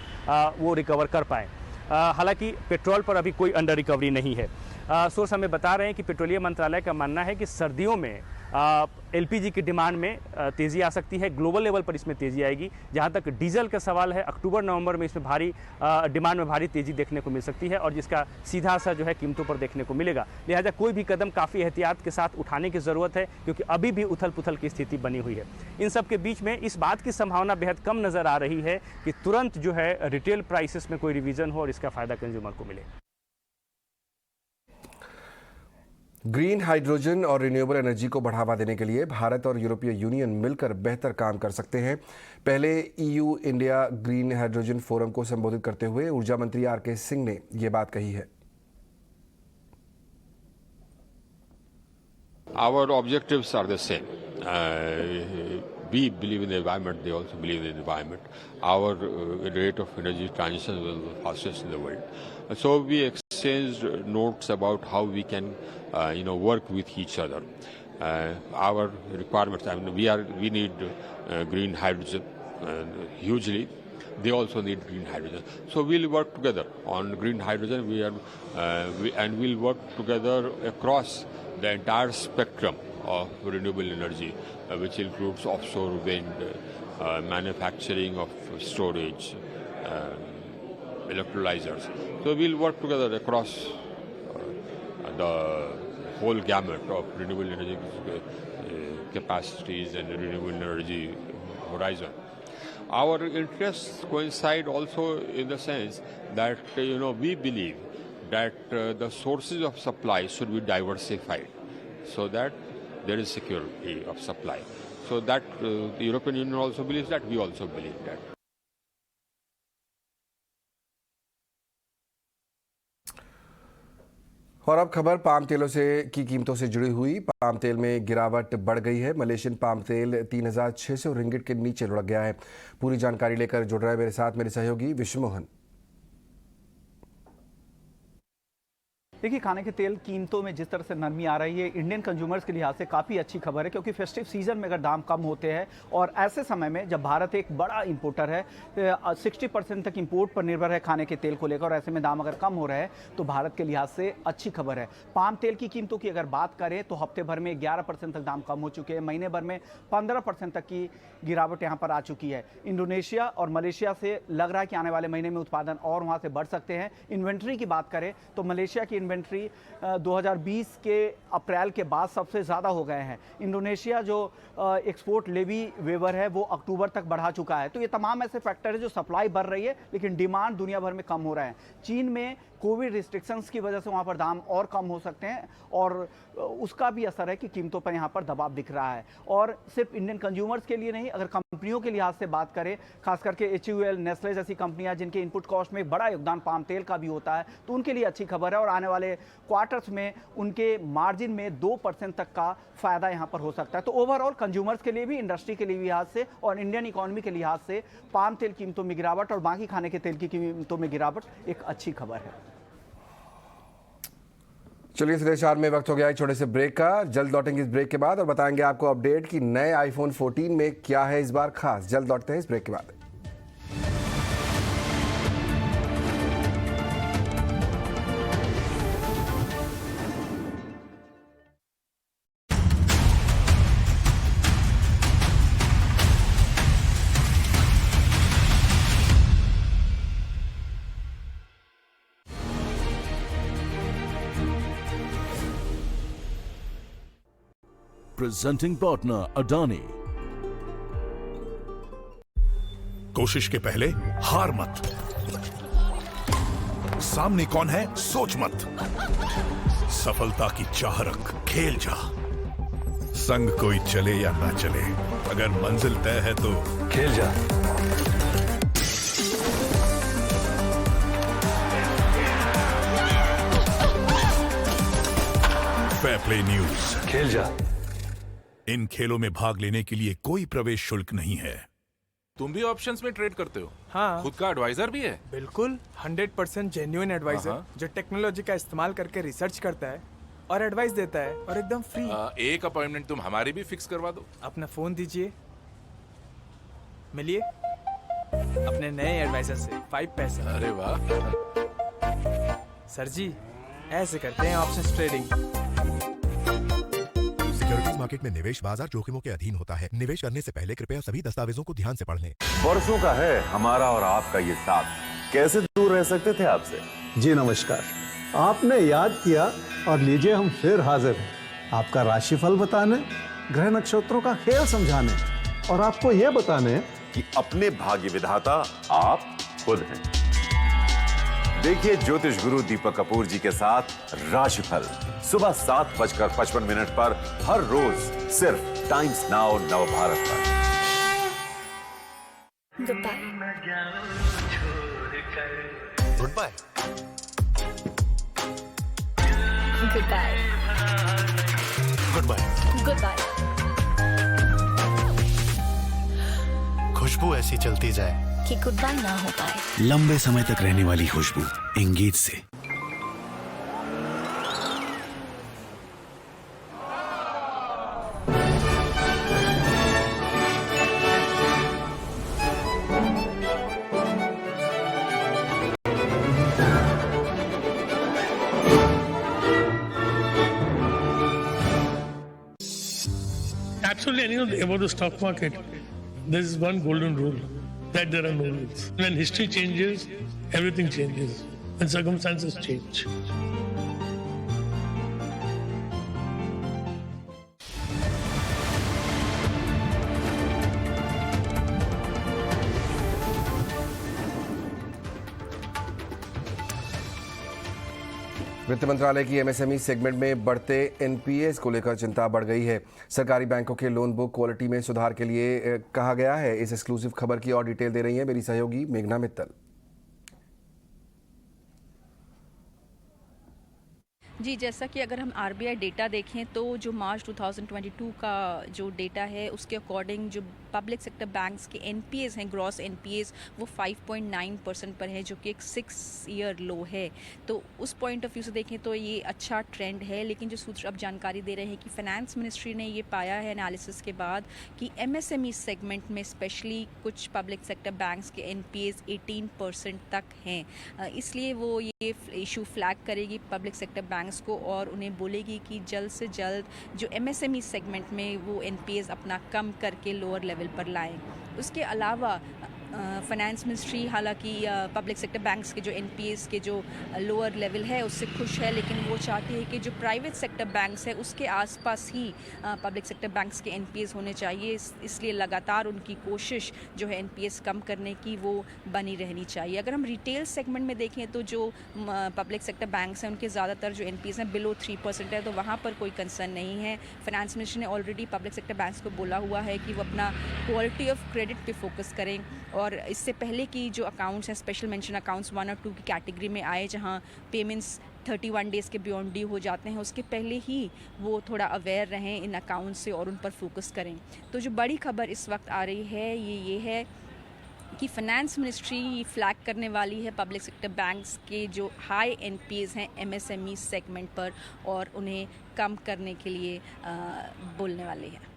वो रिकवर कर पाएँ। हालांकि पेट्रोल पर अभी कोई अंडर रिकवरी नहीं है। सोर्स हमें बता रहे हैं कि पेट्रोलियम मंत्रालय का मानना है कि सर्दियों में एलपीजी की डिमांड में तेज़ी आ सकती है, ग्लोबल लेवल पर इसमें तेज़ी आएगी। जहाँ तक डीजल का सवाल है, अक्टूबर नवंबर में इसमें भारी डिमांड में भारी तेज़ी देखने को मिल सकती है और जिसका सीधा असर जो है कीमतों पर देखने को मिलेगा। लिहाजा कोई भी कदम काफ़ी एहतियात के साथ उठाने की ज़रूरत है, क्योंकि अभी भी उथल पुथल की स्थिति बनी हुई है। इन सब के बीच में इस बात की संभावना बेहद कम नज़र आ रही है कि तुरंत जो है रिटेल प्राइसेस में कोई रिवीजन हो और इसका फ़ायदा कंज्यूमर को मिले। ग्रीन हाइड्रोजन और रिन्यूएबल एनर्जी को बढ़ावा देने के लिए भारत और यूरोपीय यूनियन मिलकर बेहतर काम कर सकते हैं। पहले EU India green hydrogen forum को संबोधित करते हुए ऊर्जा मंत्री आर.के. सिंह ने ये बात कही है। Our objectives are the same. We believe in the environment, they also believe in the environment. Our rate of energy transition was the fastest in the world. So we exchanged notes about how we can, work with each other. Our requirements, we need green hydrogen hugely. They also need green hydrogen. So we'll work together on green hydrogen. And we'll work together across the entire spectrum of renewable energy, which includes offshore wind, manufacturing of storage, electrolyzers. So we'll work together across the whole gamut of renewable energy capacities and renewable energy horizon. Our interests coincide also in the sense that, we believe that the sources of supply should be diversified so that there is security of supply. So that the European Union also believes that, we also believe that. और अब खबर palm तेलों की कीमतों से जुड़ी हुई। Palm तेल में गिरावट बढ़ गई है। मलेशियन पाम तेल 3,600 रिंगिट के नीचे लुढ़क गया है। पूरी जानकारी लेकर जुड़ रहा है मेरे साथ मेरे सहयोगी विश्वमोहन। देखिए, खाने के तेल कीमतों में जिस तरह से नरमी आ रही है, इंडियन कंज्यूमर्स के लिहाज से काफ़ी अच्छी खबर है, क्योंकि फेस्टिव सीजन में अगर दाम कम होते हैं और ऐसे समय में जब भारत एक बड़ा इंपोर्टर है, 60% तक इंपोर्ट पर निर्भर है खाने के तेल को लेकर, और ऐसे में दाम अगर कम हो रहे हैं तो भारत के लिहाज से अच्छी खबर है। पाम तेल की कीमतों की अगर बात करें तो हफ्ते भर में 11% तक दाम कम हो चुके हैं, महीने भर में 15% तक की गिरावट यहाँ पर आ चुकी है। इंडोनेशिया और मलेशिया से लग रहा है कि आने वाले महीने में उत्पादन और वहाँ से बढ़ सकते हैं। इन्वेंट्री की बात करें तो मलेशिया की इन्वेंट्री 2020 के अप्रैल के बाद सबसे ज़्यादा हो गए हैं। इंडोनेशिया जो एक्सपोर्ट लेवी वेवर है वो अक्टूबर तक बढ़ा चुका है। तो ये तमाम ऐसे फैक्टर है जो सप्लाई बढ़ रही है लेकिन डिमांड दुनिया भर में कम हो रहा है। चीन में कोविड रिस्ट्रिक्शंस की वजह से वहाँ पर दाम और कम हो सकते हैं और उसका भी असर है कि कीमतों पर यहाँ पर दबाव दिख रहा है। और सिर्फ इंडियन कंज्यूमर्स के लिए नहीं, अगर कंपनियों के लिहाज से बात करें, खास करके HUL, नेस्ले जैसी कंपनियां जिनके इनपुट कॉस्ट में बड़ा योगदान पाम तेल का भी होता है, तो उनके लिए अच्छी खबर है और आने वाले क्वार्टर्स में उनके मार्जिन में 2% तक का फायदा यहाँ पर हो सकता है। तो ओवरऑल कंज्यूमर्स के लिए भी, इंडस्ट्री के लिए लिहाज से और इंडियन इकोनॉमी के लिहाज से पाम तेल कीमतों में गिरावट और बाकी खाने के तेल की कीमतों में गिरावट एक अच्छी खबर है। चलिए सीधे चार में वक्त हो गया एक छोटे से ब्रेक का। जल्द लौटेंगे इस ब्रेक के बाद और बताएंगे आपको अपडेट कि नए आईफोन 14 में क्या है इस बार खास। जल्द लौटते हैं इस ब्रेक के बाद। Presenting partner Adani। कोशिश के पहले हार मत, सामने कौन है सोच मत, सफलता की चाह रख, खेल जा। संग कोई चले या ना चले, अगर मंजिल तय है तो खेल जा। फेयर प्ले न्यूज, खेल जा। इन खेलों में भाग लेने के लिए कोई प्रवेश शुल्क नहीं है। तुम भी ऑप्शंस में ट्रेड करते हो? हाँ। खुद का एडवाइजर भी है? बिल्कुल, 100% जेन्युइन एडवाइजर जो टेक्नोलॉजी का इस्तेमाल करके रिसर्च करता है और एडवाइस देता है और एकदम फ्री। एक अपॉइंटमेंट तुम हमारी भी फिक्स करवा दो। अपना फोन दीजिए, मिलिए अपने नए एडवाइजर से 5 पैसे। अरे वाह। सर जी, ऐसे करते हैं options trading. Security stock market में निवेश बाजार जोखिमों के अधीन होता है। निवेश करने से पहले कृपया सभी दस्तावेजों को ध्यान से पढ़ लें। वर्षों का है हमारा और आपका ये साथ, कैसे दूर रह सकते थे आपसे। जी नमस्कार, आपने याद किया और लीजिए हम फिर हाजिर हैं आपका राशिफल बताने, ग्रह नक्षत्रों का खेल समझाने और आपको ये बताने कि अपने भाग्य विधाता आप खुद हैं। देखिए ज्योतिष गुरु दीपक कपूर जी के साथ राशिफल सुबह 7:55 पर हर रोज सिर्फ टाइम्स नाउ नवभारत पर। Good bye. Good bye. Good bye. Good bye. Good bye. खुशबू ऐसी चलती जाए कि गुड बाय ना हो पाए। लंबे समय तक रहने वाली खुशबू एंगेज से। Absolutely anything about the stock market, there is one golden rule, that there are no rules. When history changes, everything changes, and circumstances change. वित्त मंत्रालय की एमएसएमई सेगमेंट में बढ़ते एनपीएस को लेकर चिंता बढ़ गई है। सरकारी बैंकों के लोन बुक क्वालिटी में सुधार के लिए कहा गया है। इस एक्सक्लूसिव खबर की और डिटेल दे रही है मेरी सहयोगी मेघना मित्तल। जी, जैसा कि अगर हम आरबीआई डेटा देखें तो जो मार्च 2022 का जो डेटा है उसके अकॉर्डिंग जो पब्लिक सेक्टर बैंक्स के एनपीएस हैं, ग्रॉस एनपीएस, वो 5.9% पर है, जो कि एक 6 ईयर लो है। तो उस पॉइंट ऑफ व्यू से देखें तो ये अच्छा ट्रेंड है। लेकिन जो सूत्र अब जानकारी दे रहे हैं कि फाइनेंस मिनिस्ट्री ने ये पाया है एनालिसिस के बाद कि एमएसएमई सेगमेंट में स्पेशली कुछ पब्लिक सेक्टर बैंक्स के एनपीएस 18% तक हैं। इसलिए वो ये इशू फ्लैग करेगी पब्लिक सेक्टर बैंक्स को और उन्हें बोलेगी कि जल्द से जल्द जो एमएसएमई सेगमेंट में वो एनपीएस अपना कम करके लोअर लेवल पर लाएं। उसके अलावा फाइनेंस मिनिस्ट्री हालांकि पब्लिक सेक्टर बैंक्स के जो एनपीएस के जो लोअर लेवल है उससे खुश है, लेकिन वो चाहती है कि जो प्राइवेट सेक्टर बैंक्स है उसके आसपास ही पब्लिक सेक्टर बैंक्स के एनपीएस होने चाहिए। इसलिए लगातार उनकी कोशिश जो है एनपीएस कम करने की वो बनी रहनी चाहिए। अगर हम रिटेल सेगमेंट में देखें तो जो पब्लिक सेक्टर बैंक्स हैं उनके ज़्यादातर जो एनपीएस हैं बिलो 3% है, तो वहाँ पर कोई कंसर्न नहीं है। फाइनेंस मिनिस्ट्री ने ऑलरेडी पब्लिक सेक्टर बैंक्स को बोला हुआ है कि वो अपना क्वालिटी ऑफ क्रेडिट पे फोकस करें। और इससे पहले की जो अकाउंट्स हैं, स्पेशल मेंशन अकाउंट्स 1 और 2 की कैटेगरी में आए जहां पेमेंट्स 31 डेज़ के बियॉन्ड ड्यू हो जाते हैं, उसके पहले ही वो थोड़ा अवेयर रहें इन अकाउंट्स से और उन पर फोकस करें। तो जो बड़ी खबर इस वक्त आ रही है ये है कि फाइनेंस मिनिस्ट्री फ्लैग करने वाली है पब्लिक सेक्टर बैंक्स के जो हाई एनपीएस हैं एमएसएमई सेगमेंट पर और उन्हें कम करने के लिए बोलने वाली है।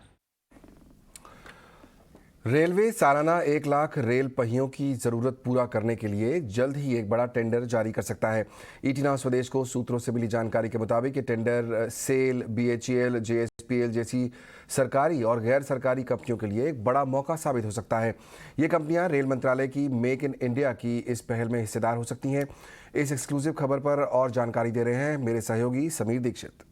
रेलवे सालाना 1 लाख रेल पहियों की ज़रूरत पूरा करने के लिए जल्द ही एक बड़ा टेंडर जारी कर सकता है। ईटी नाउ स्वदेश को सूत्रों से मिली जानकारी के मुताबिक ये टेंडर सेल, बीएचईएल, जेएसपीएल जैसी सरकारी और गैर सरकारी कंपनियों के लिए एक बड़ा मौका साबित हो सकता है। ये कंपनियां रेल मंत्रालय की मेक इन इंडिया की इस पहल में हिस्सेदार हो सकती हैं। इस एक्सक्लूसिव खबर पर और जानकारी दे रहे हैं मेरे सहयोगी समीर दीक्षित।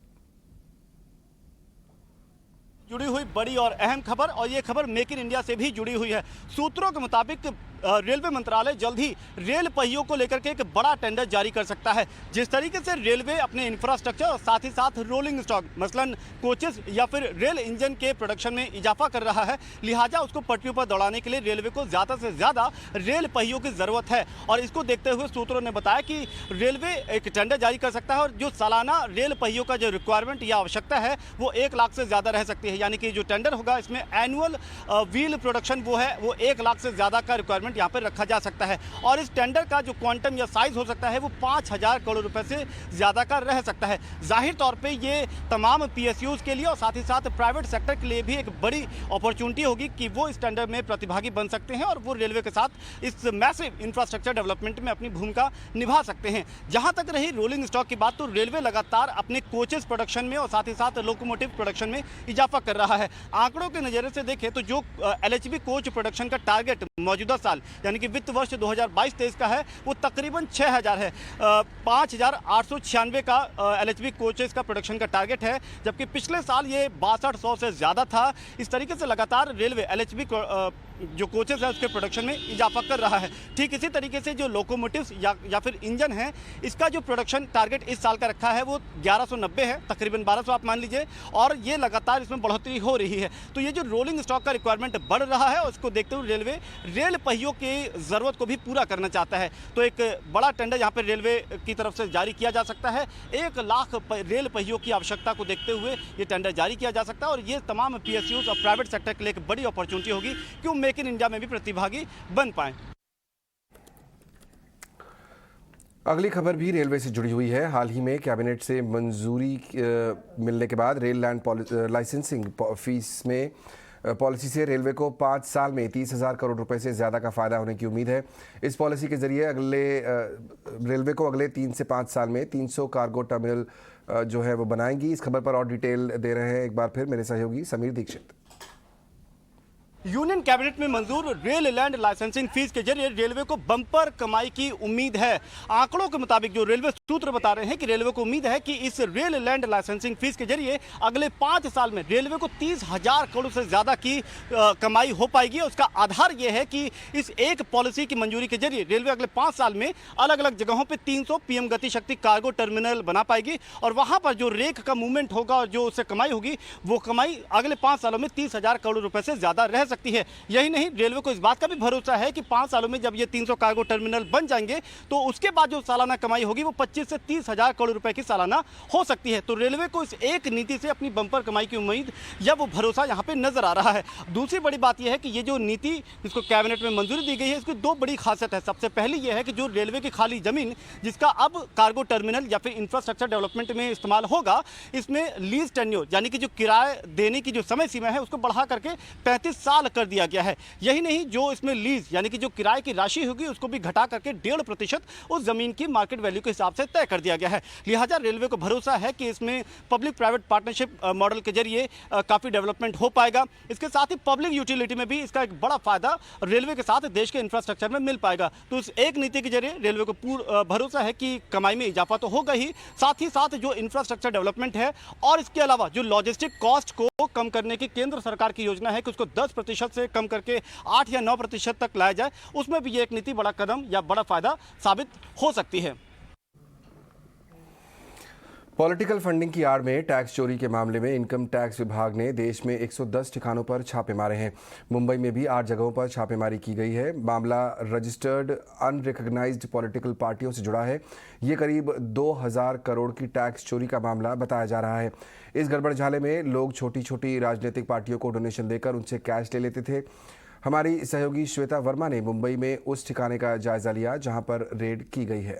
जुड़ी हुई बड़ी और अहम खबर, और ये खबर मेक इन इंडिया से भी जुड़ी हुई है। सूत्रों के मुताबिक रेलवे मंत्रालय जल्द ही रेल पहियों को लेकर के एक बड़ा टेंडर जारी कर सकता है। जिस तरीके से रेलवे अपने इंफ्रास्ट्रक्चर और साथ ही साथ रोलिंग स्टॉक मसलन कोचेस या फिर रेल इंजन के प्रोडक्शन में इजाफा कर रहा है, लिहाजा उसको पटरियों पर दौड़ाने के लिए रेलवे को ज़्यादा से ज़्यादा रेल पहियों की ज़रूरत है। और इसको देखते हुए सूत्रों ने बताया कि रेलवे एक टेंडर जारी कर सकता है और जो सालाना रेल पहियों का जो रिक्वायरमेंट या आवश्यकता है वो 1 लाख से ज़्यादा रह सकती है। यानी कि जो टेंडर होगा इसमें एनुअल व्हील प्रोडक्शन वो 1 लाख से ज़्यादा का रिक्वायरमेंट रिक्वायरमेंट यहाँ पर रखा जा सकता है और इस टेंडर का जो क्वांटम या साइज हो सकता है वो 5,000 करोड़ रुपए से ज़्यादा का रह सकता है। जाहिर तौर पे ये तमाम PSUs के लिए और साथ ही साथ प्राइवेट सेक्टर के लिए भी एक बड़ी अपॉर्चुनिटी होगी कि वो इस टेंडर में प्रतिभागी बन सकते हैं और वो रेलवे के साथ इस मैसिव इंफ्रास्ट्रक्चर डेवलपमेंट में अपनी भूमिका निभा सकते हैं। जहाँ तक रही रोलिंग स्टॉक की बात, तो रेलवे लगातार अपने कोचेस प्रोडक्शन में और साथ ही साथ लोकोमोटिव प्रोडक्शन में इजाफा कर रहा है। आंकड़ों के नज़रिए से देखें तो जो LHB कोच प्रोडक्शन का टारगेट मौजूदा साल यानी कि वित्त वर्ष 2022-23 का है वो तकरीबन 6,000 है। 5,896 का LHB कोचेस का प्रोडक्शन का टारगेट है, जबकि पिछले साल ये 6200 से ज़्यादा था। इस तरीके से लगातार रेलवे LHB जो कोचेस है उसके प्रोडक्शन में इजाफा कर रहा है। ठीक इसी तरीके से जो लोकोमोटिव्स या फिर इंजन है, इसका जो प्रोडक्शन टारगेट इस साल का रखा है वो 1190 है, तकरीबन 1200 आप मान लीजिए, और ये लगातार इसमें बढ़ोतरी हो रही है। तो ये जो रोलिंग स्टॉक का रिक्वायरमेंट बढ़ रहा है उसको देखते हुए रेलवे रेल पहियों की ज़रूरत को भी पूरा करना चाहता है। तो एक बड़ा टेंडर यहाँ पर रेलवे की तरफ से जारी किया जा सकता है। 1 लाख रेल पहियों की आवश्यकता को देखते हुए ये टेंडर जारी किया जा सकता है और ये तमाम PSUs और प्राइवेट सेक्टर के लिए एक बड़ी अपॉर्चुनिटी होगी कि वो मेक इन इंडिया में भी प्रतिभागी बन पाए। अगली खबर भी रेलवे से जुड़ी हुई है। हाल ही में कैबिनेट से मंजूरी मिलने के बाद रेल लैंड लाइसेंसिंग फीस में पॉलिसी से रेलवे को 5 साल में 30,000 करोड़ रुपए से ज़्यादा का फ़ायदा होने की उम्मीद है। इस पॉलिसी के जरिए रेलवे को अगले 3 से 5 साल में 300 कार्गो टर्मिनल जो है वो बनाएंगी। इस खबर पर और डिटेल दे रहे हैं एक बार फिर मेरे सहयोगी समीर दीक्षित। यूनियन कैबिनेट में मंजूर रेल लैंड लाइसेंसिंग फीस के जरिए रेलवे को बम्पर कमाई की उम्मीद है। आंकड़ों के मुताबिक जो रेलवे सूत्र बता रहे हैं कि रेलवे को उम्मीद है कि इस रेल लैंड लाइसेंसिंग फीस के जरिए अगले 5 साल में रेलवे को 30,000 करोड़ से ज़्यादा की कमाई हो पाएगी। उसका आधार यह है कि इस एक पॉलिसी की मंजूरी के जरिए रेलवे अगले 5 साल में अलग अलग जगहों पर 300 PM गति शक्ति कार्गो टर्मिनल बना पाएगी और वहाँ पर जो रेक का मूवमेंट होगा और जो उससे कमाई होगी वो कमाई अगले 5 सालों में 30,000 करोड़ रुपए से ज़्यादा रह सकती है। यही नहीं, रेलवे को इस बात का भी भरोसा है कि 5 सालों में जब ये 300 कार्गो टर्मिनल बन जाएंगे तो उसके बाद जो सालाना कमाई होगी वो 25 से 30,000 करोड़ रुपए की सालाना हो सकती है। तो रेलवे को इस एक नीति से अपनी बम्पर कमाई की उम्मीद या वो भरोसा यहाँ पे नजर आ रहा है। दूसरी बड़ी बात यह है कि ये जो नीति जिसको कैबिनेट में मंजूरी दी गई है इसकी 2 बड़ी खासियत है। सबसे पहली यह है कि जो रेलवे की खाली जमीन जिसका अब कार्गो टर्मिनल या फिर इंफ्रास्ट्रक्चर डेवलपमेंट में इस्तेमाल होगा, इसमें लीज टेन्योर यानी कि जो किराए देने की जो समय सीमा है उसको बढ़ा करके 35 साल कर दिया गया है। यही नहीं, जो इसमें लीज यानी कि जो किराए की राशि होगी उसको भी घटा करके 1.5% उस जमीन की मार्केट वैल्यू के हिसाब से तय कर दिया गया है। लिहाजा रेलवे को भरोसा है कि इसमें पब्लिक प्राइवेट पार्टनरशिप मॉडल के जरिए काफ़ी डेवलपमेंट हो पाएगा। इसके साथ ही पब्लिक यूटिलिटी में भी इसका एक बड़ा फायदा रेलवे के साथ देश के इंफ्रास्ट्रक्चर में मिल पाएगा। तो इस एक नीति के जरिए रेलवे को भरोसा है कि कमाई में इजाफा तो होगा ही साथ जो इंफ्रास्ट्रक्चर डेवलपमेंट है और इसके अलावा जो लॉजिस्टिक कॉस्ट को कम करने की केंद्र सरकार की योजना है कि उसको 10% से कम करके 8 या 9% तक लाया जाए, उसमें भी ये एक नीति बड़ा कदम या बड़ा फायदा साबित हो सकती है। पॉलिटिकल फंडिंग की आड़ में टैक्स चोरी के मामले में इनकम टैक्स विभाग ने देश में 110 ठिकानों पर छापे मारे हैं। मुंबई में भी 8 जगहों पर छापेमारी की गई है। मामला रजिस्टर्ड अनरिकॉग्नाइज्ड पॉलिटिकल पार्टियों से जुड़ा है। ये करीब 2000 करोड़ की टैक्स चोरी का मामला बताया जा रहा है। इस गड़बड़झाले में लोग छोटी छोटी राजनीतिक पार्टियों को डोनेशन देकर उनसे कैश ले लेते थे। हमारी सहयोगी श्वेता वर्मा ने मुंबई में उस ठिकाने का जायजा लिया जहां पर रेड की गई है।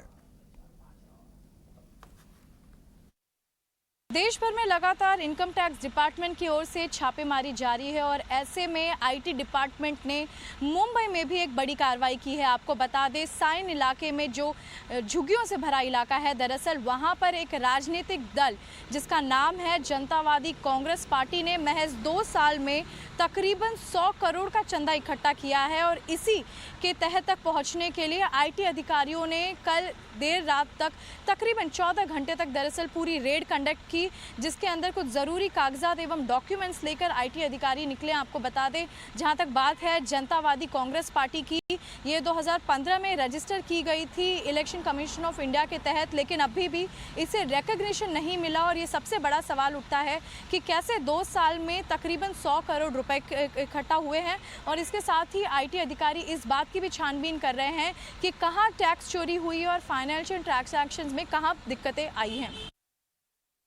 देश भर में लगातार इनकम टैक्स डिपार्टमेंट की ओर से छापेमारी जारी है और ऐसे में आईटी डिपार्टमेंट ने मुंबई में भी एक बड़ी कार्रवाई की है। आपको बता दें, साइन इलाके में जो झुग्गियों से भरा इलाका है, दरअसल वहां पर एक राजनीतिक दल जिसका नाम है जनतावादी कांग्रेस पार्टी ने महज 2 साल में तकरीबन 100 करोड़ का चंदा इकट्ठा किया है और इसी के तहत तक पहुंचने के लिए आईटी अधिकारियों ने कल देर रात तक तकरीबन 14 घंटे तक दरअसल पूरी रेड कंडक्ट की, जिसके अंदर कुछ ज़रूरी कागजात एवं डॉक्यूमेंट्स लेकर आईटी अधिकारी निकले। आपको बता दें, जहां तक बात है जनतावादी कांग्रेस पार्टी की, ये 2015 में रजिस्टर की गई थी इलेक्शन कमीशन ऑफ इंडिया के तहत, लेकिन अभी भी इसे रिकॉग्निशन नहीं मिला और ये सबसे बड़ा सवाल उठता है कि कैसे 2 साल में तकरीबन 100 करोड़ रुपए इकट्ठा हुए हैं। और इसके साथ ही आईटी अधिकारी इस बात की भी छानबीन कर रहे हैं कि कहाँ टैक्स चोरी हुई और फाइनेंशियल ट्रांजैक्शंस में कहाँ दिक्कतें आई हैं।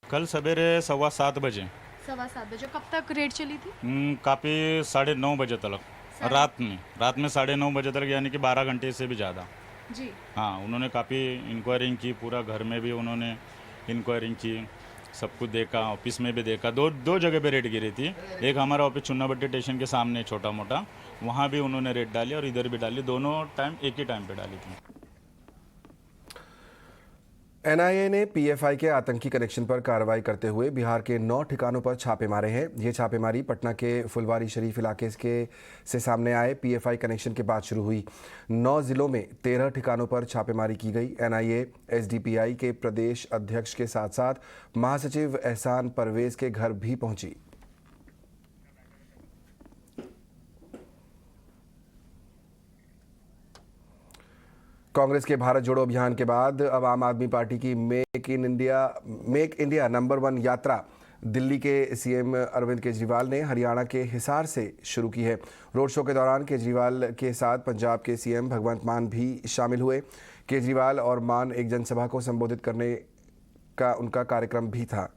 कल सवेरे 7:15 बजे। 7:15 बजे। कब तक रेड चली थी? काफ़ी 9:30 बजे तक। रात में 9:30 बजे तक, यानी कि 12 घंटे से भी ज़्यादा जी। हाँ, उन्होंने काफ़ी इंक्वायरिंग की, पूरा घर में भी उन्होंने इंक्वायरिंग की, सब कुछ देखा, ऑफिस में भी देखा। दो जगह पे रेड गिरी थी। एक हमारा ऑफिस चुन्नाभट्टी स्टेशन के सामने छोटा मोटा, वहाँ भी उन्होंने रेड डाली और इधर भी डाली, दोनों टाइम एक ही टाइम पे डाली थी। एनआईए ने पीएफआई के आतंकी कनेक्शन पर कार्रवाई करते हुए बिहार के 9 ठिकानों पर छापे मारे हैं। ये छापेमारी पटना के फुलवारी शरीफ इलाके से सामने आए पीएफआई कनेक्शन के बाद शुरू हुई। 9 जिलों में 13 ठिकानों पर छापेमारी की गई। एनआईए एसडीपीआई के प्रदेश अध्यक्ष के साथ साथ महासचिव एहसान परवेज के घर भी पहुंची। कांग्रेस के भारत जोड़ो अभियान के बाद अब आम आदमी पार्टी की मेक इंडिया नंबर 1 यात्रा दिल्ली के सीएम अरविंद केजरीवाल ने हरियाणा के हिसार से शुरू की है। रोड शो के दौरान केजरीवाल के साथ पंजाब के सीएम भगवंत मान भी शामिल हुए। केजरीवाल और मान एक जनसभा को संबोधित करने का उनका कार्यक्रम भी था।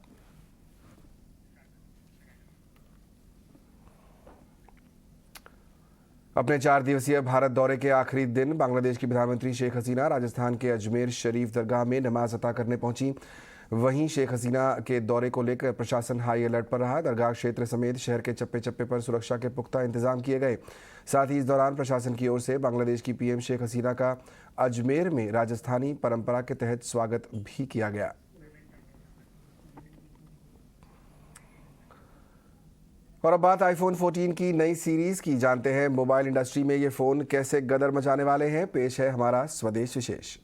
अपने 4 दिवसीय भारत दौरे के आखिरी दिन बांग्लादेश की प्रधानमंत्री शेख हसीना राजस्थान के अजमेर शरीफ दरगाह में नमाज अता करने पहुंची। वहीं शेख हसीना के दौरे को लेकर प्रशासन हाई अलर्ट पर रहा। दरगाह क्षेत्र समेत शहर के चप्पे चप्पे पर सुरक्षा के पुख्ता इंतजाम किए गए। साथ ही इस दौरान प्रशासन की ओर से बांग्लादेश की पीएम शेख हसीना का अजमेर में राजस्थानी परंपरा के तहत स्वागत भी किया गया। और अब बात आईफोन 14 की नई सीरीज की। जानते हैं मोबाइल इंडस्ट्री में ये फोन कैसे गदर मचाने वाले हैं। पेश है हमारा स्वदेश विशेष।